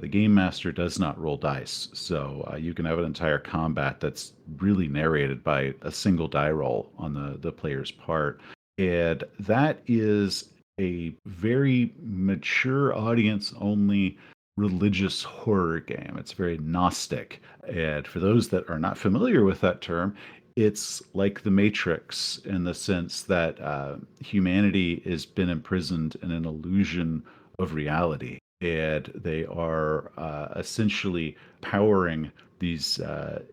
The game master does not roll dice. So you can have an entire combat that's really narrated by a single die roll on the player's part. And that is a very mature audience only religious horror game. It's very Gnostic. And for those that are not familiar with that term, it's like the Matrix in the sense that humanity has been imprisoned in an illusion of reality. And they are essentially powering these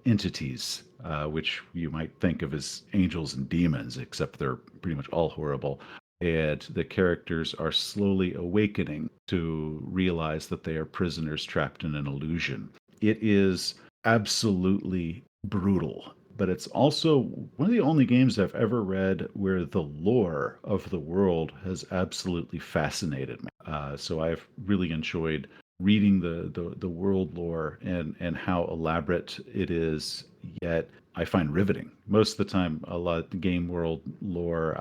entities, which you might think of as angels and demons, except they're pretty much all horrible. And the characters are slowly awakening to realize that they are prisoners trapped in an illusion. It is absolutely brutal, but it's also one of the only games I've ever read where the lore of the world has absolutely fascinated me. So I've really enjoyed reading the world lore and how elaborate it is, yet I find riveting. Most of the time, a lot of the game world lore,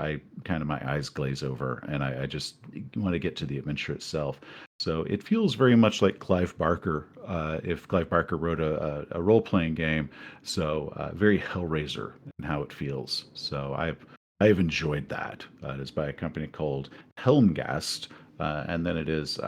my eyes glaze over, and I just want to get to the adventure itself. So it feels very much like Clive Barker, if Clive Barker wrote a role-playing game. So very Hellraiser in how it feels. So I've enjoyed that. It is by a company called Helmgast, and then it is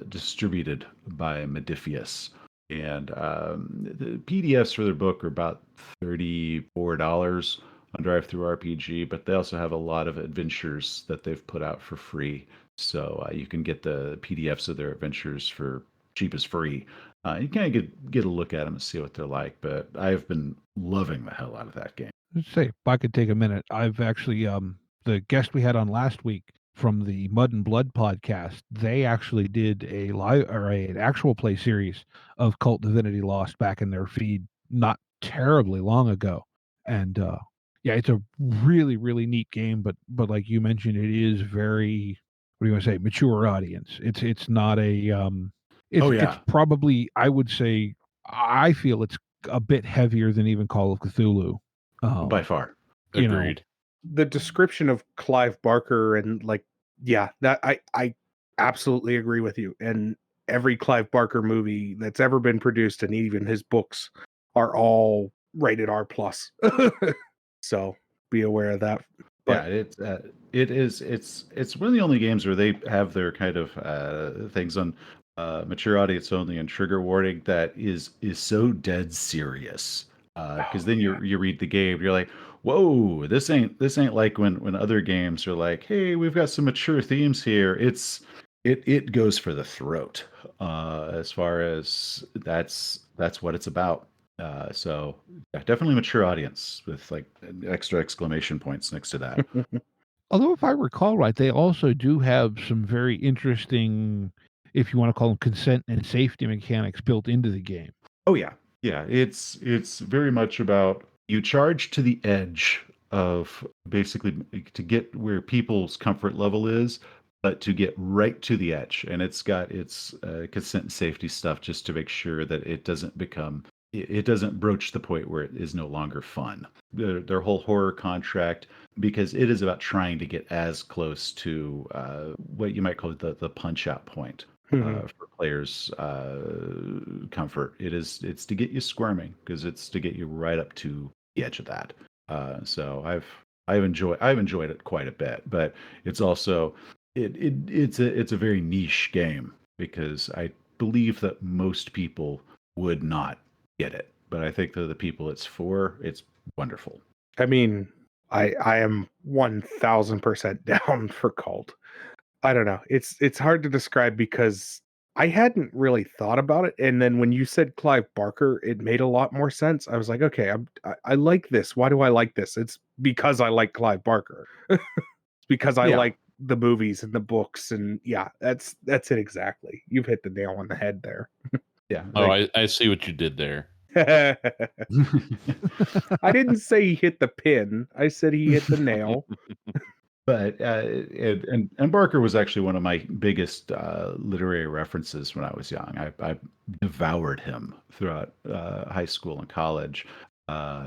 distributed by Modiphius. And the PDFs for their book are about $34 on Drive-Thru RPG, but they also have a lot of adventures that they've put out for free. So you can get the PDFs of their adventures for cheap as free. You kind of get a look at them and see what they're like. But I've been loving the hell out of that game. Let's say, if I could take a minute, I've actually, the guest we had on last week from the Mud and Blood podcast, they actually did a live or an actual play series of Cult Divinity Lost back in their feed not terribly long ago. And yeah, it's a really, really neat game, but like you mentioned, it is very, what do you want to say, mature audience. It's not a it's probably, I would say, I feel it's a bit heavier than even Call of Cthulhu. By far. Agreed. The description of Clive Barker and that I absolutely agree with you. And every Clive Barker movie that's ever been produced, and even his books, are all rated R+. So be aware of that. But yeah, it's one of the only games where they have their kind of things on mature audience only and trigger warning that is so dead serious. Because then you read the game, you're like, whoa, this ain't like when other games are like, hey, we've got some mature themes here. It goes for the throat, as far as that's what it's about. So yeah, definitely mature audience with like extra exclamation points next to that. Although if I recall right, they also do have some very interesting, if you want to call them, consent and safety mechanics built into the game. Oh yeah. Yeah, it's very much about you charge to the edge of basically to get where people's comfort level is, but to get right to the edge. And it's got its consent and safety stuff just to make sure that it doesn't broach the point where it is no longer fun. Their whole horror contract, because it is about trying to get as close to what you might call the punch out point. For players' comfort, it's to get you squirming, because it's to get you right up to the edge of that. So I've enjoyed it quite a bit, but it's also it's a very niche game, because I believe that most people would not get it, but I think that the people it's for, it's wonderful. I mean, I am 1000% down for Cult. I don't know. It's hard to describe, because I hadn't really thought about it, and then when you said Clive Barker, it made a lot more sense. I was like, okay, I like this. Why do I like this? It's because I like Clive Barker. It's because I like the movies and the books, and yeah, that's it exactly. You've hit the nail on the head there. Yeah. Oh, I see what you did there. I didn't say he hit the pin. I said he hit the nail. But and Barker was actually one of my biggest literary references when I was young. I devoured him throughout high school and college,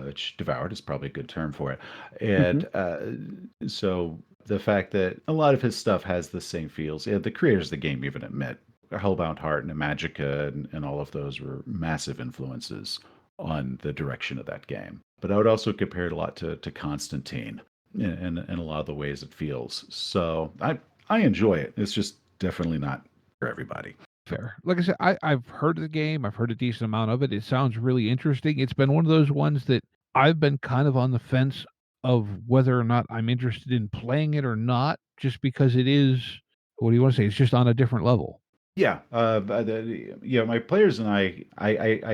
which devoured is probably a good term for it. And so the fact that a lot of his stuff has the same feels. Yeah, the creators of the game even admit Hellbound Heart and Magica and all of those were massive influences on the direction of that game. But I would also compare it a lot to Constantine in a lot of the ways it feels. So I enjoy it. It's just definitely not for everybody. Fair. Like I said, I've heard of the game. I've heard a decent amount of it. It sounds really interesting. It's been one of those ones that I've been kind of on the fence of whether or not I'm interested in playing it or not, just because it is, what do you want to say? It's just on a different level. Yeah, my players and I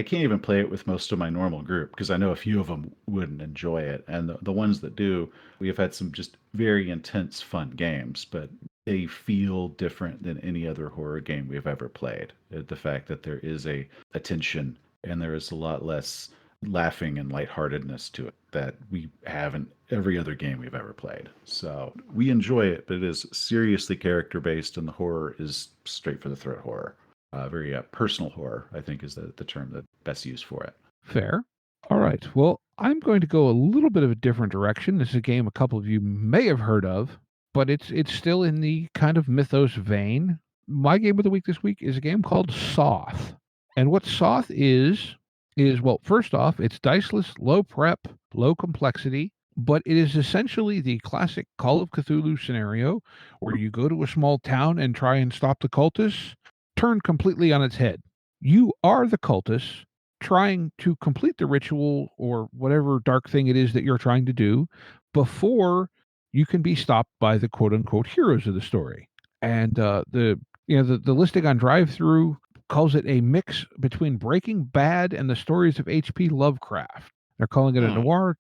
can't even play it with most of my normal group because I know a few of them wouldn't enjoy it, and the ones that do, we have had some just very intense, fun games, but they feel different than any other horror game we've ever played. The fact that there is a tension and there is a lot less laughing and lightheartedness to it that we have in every other game we've ever played. So we enjoy it, but it is seriously character based, and the horror is straight for the throat horror. Very personal horror, I think, is the term that best used for it. Fair. All right. Well, I'm going to go a little bit of a different direction. This is a game a couple of you may have heard of, but it's still in the kind of mythos vein. My game of the week this week is a game called Soth. And what Soth is, well, first off, it's diceless, low prep, low complexity, but it is essentially the classic Call of Cthulhu scenario where you go to a small town and try and stop the cultists, turned completely on its head. You are the cultists trying to complete the ritual or whatever dark thing it is that you're trying to do before you can be stopped by the quote-unquote heroes of the story. And the listing on Drive-Thru calls it a mix between Breaking Bad and the stories of H.P. Lovecraft. They're calling it a noir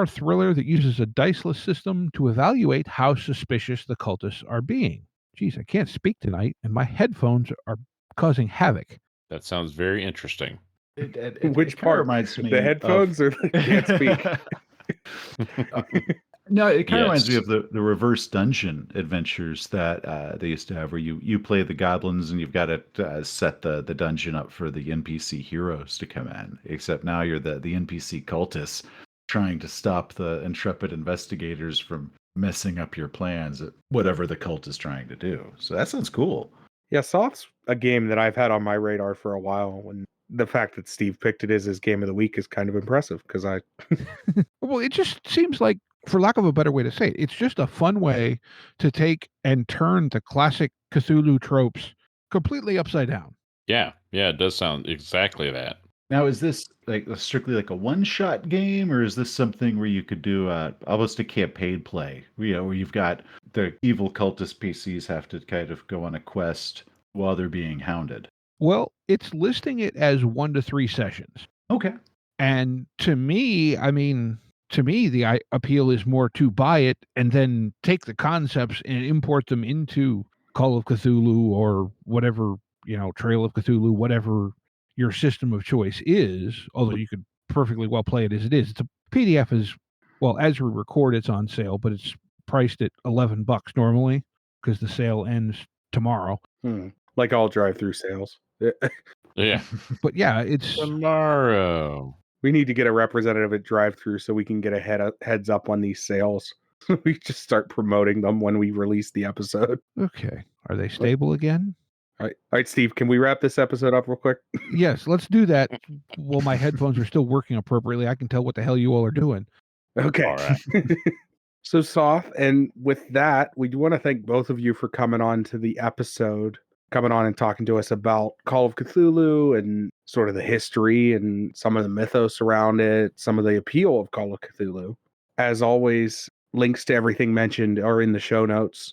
thriller that uses a diceless system to evaluate how suspicious the cultists are being. Geez, I can't speak tonight, and my headphones are causing havoc. That sounds very interesting. Which part? Reminds me the headphones or the can't speak? No, it kind of reminds me of the reverse dungeon adventures that they used to have, where you play the goblins and you've got to set the dungeon up for the NPC heroes to come in. Except now you're the NPC cultists trying to stop the intrepid investigators from messing up your plans at whatever the cult is trying to do. So that sounds cool. Yeah, Soft's a game that I've had on my radar for a while, and the fact that Steve picked it as his game of the week is kind of impressive because I... Well, it just seems like, for lack of a better way to say it, it's just a fun way to take and turn the classic Cthulhu tropes completely upside down. Yeah, it does sound exactly that. Now, is this strictly like a one-shot game, or is this something where you could do almost a campaign play? Where you've got the evil cultist PCs have to kind of go on a quest while they're being hounded? Well, it's listing it as 1 to 3 sessions. Okay. And to me, the appeal is more to buy it and then take the concepts and import them into Call of Cthulhu or whatever, Trail of Cthulhu, whatever your system of choice is, although you could perfectly well play it as it is. It's a PDF as we record, it's on sale, but it's priced at $11 normally because the sale ends tomorrow. Like all drive-through sales. Yeah. But yeah, it's tomorrow. We need to get a representative at Drive-Thru so we can get a heads up on these sales. We just start promoting them when we release the episode. Okay. Are they stable again? All right, Steve, can we wrap this episode up real quick? Yes, let's do that. Well, my headphones are still working appropriately. I can tell what the hell you all are doing. Okay. All right. So, Soth, and with that, we do want to thank both of you for coming on to the episode, coming on and talking to us about Call of Cthulhu and sort of the history and some of the mythos around it, some of the appeal of Call of Cthulhu. As always, links to everything mentioned are in the show notes.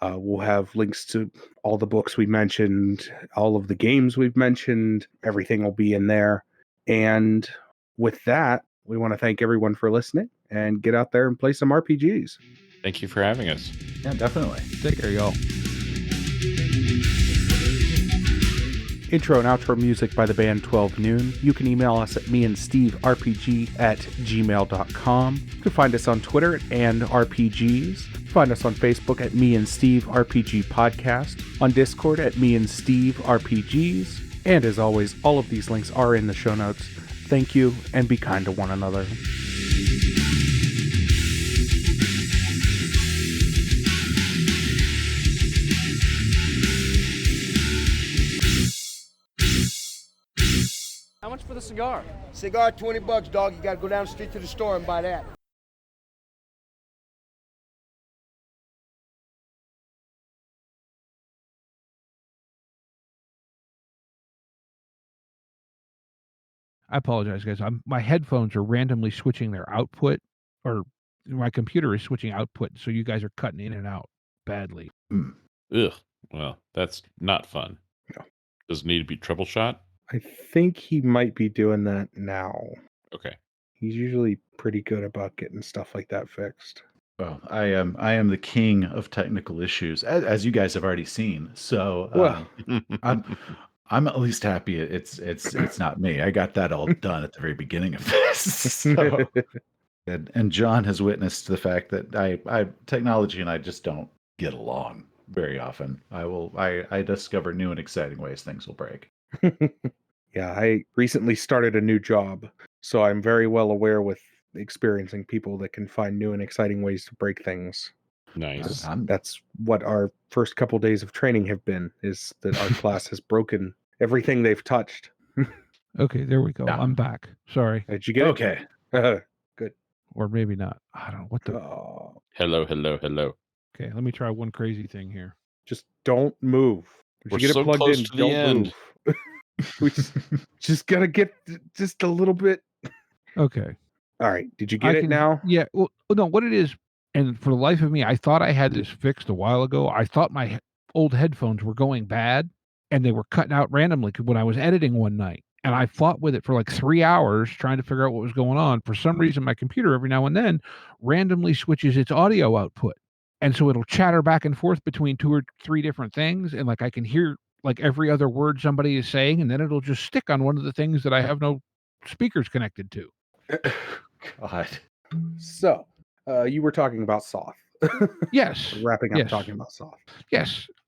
We'll have links to all the books we mentioned, all of the games we've mentioned. Everything will be in there. And with that, we want to thank everyone for listening and get out there and play some RPGs. Thank you for having us. Yeah, definitely. Take care, y'all. Intro and outro music by the band 12 Noon. You can email us at meandsteverpg@gmail.com. You can find us on Twitter and RPGs. Find us on Facebook at Me and Steve RPG Podcast, on Discord at Me and Steve RPGs, and as always, all of these links are in the show notes. Thank you, and be kind to one another. How much for the cigar? Cigar, $20, dog. You gotta go down the street to the store and buy that. I apologize, guys. My headphones are randomly switching their output, or my computer is switching output, so you guys are cutting in and out badly. Ugh. Well, that's not fun. No. Does it need to be troubleshot? I think he might be doing that now. Okay. He's usually pretty good about getting stuff like that fixed. Well, I am the king of technical issues, as you guys have already seen. So Well, I'm at least happy it's not me. I got that all done at the very beginning of this. So, and John has witnessed the fact that I technology and I just don't get along very often. I discover new and exciting ways things will break. Yeah, I recently started a new job, so I'm very well aware with experiencing people that can find new and exciting ways to break things. Nice. That's what our first couple days of training have been, is that our class has broken everything they've touched. Okay, there we go. Yeah. I'm back. Sorry. Did you get Okay. it? Good. Or maybe not. I don't know. What the... Oh, Hello. Okay, let me try one crazy thing here. just don't move. If We're you get so it plugged close in, to the don't end. move. We just gotta get just a little bit. Okay. All right. Did you get it now? Yeah. Well, no, what it is, and for the life of me, I thought I had this fixed a while ago. I thought my old headphones were going bad, and they were cutting out randomly when I was editing one night. And I fought with it for like 3 hours trying to figure out what was going on. For some reason, my computer every now and then randomly switches its audio output. And so it'll chatter back and forth between 2 or 3 different things. And like I can hear like every other word somebody is saying, and then it'll just stick on one of the things that I have no speakers connected to. God. So, you were talking about Soth. Yes. Wrapping up Yes. talking about Soth. Yes.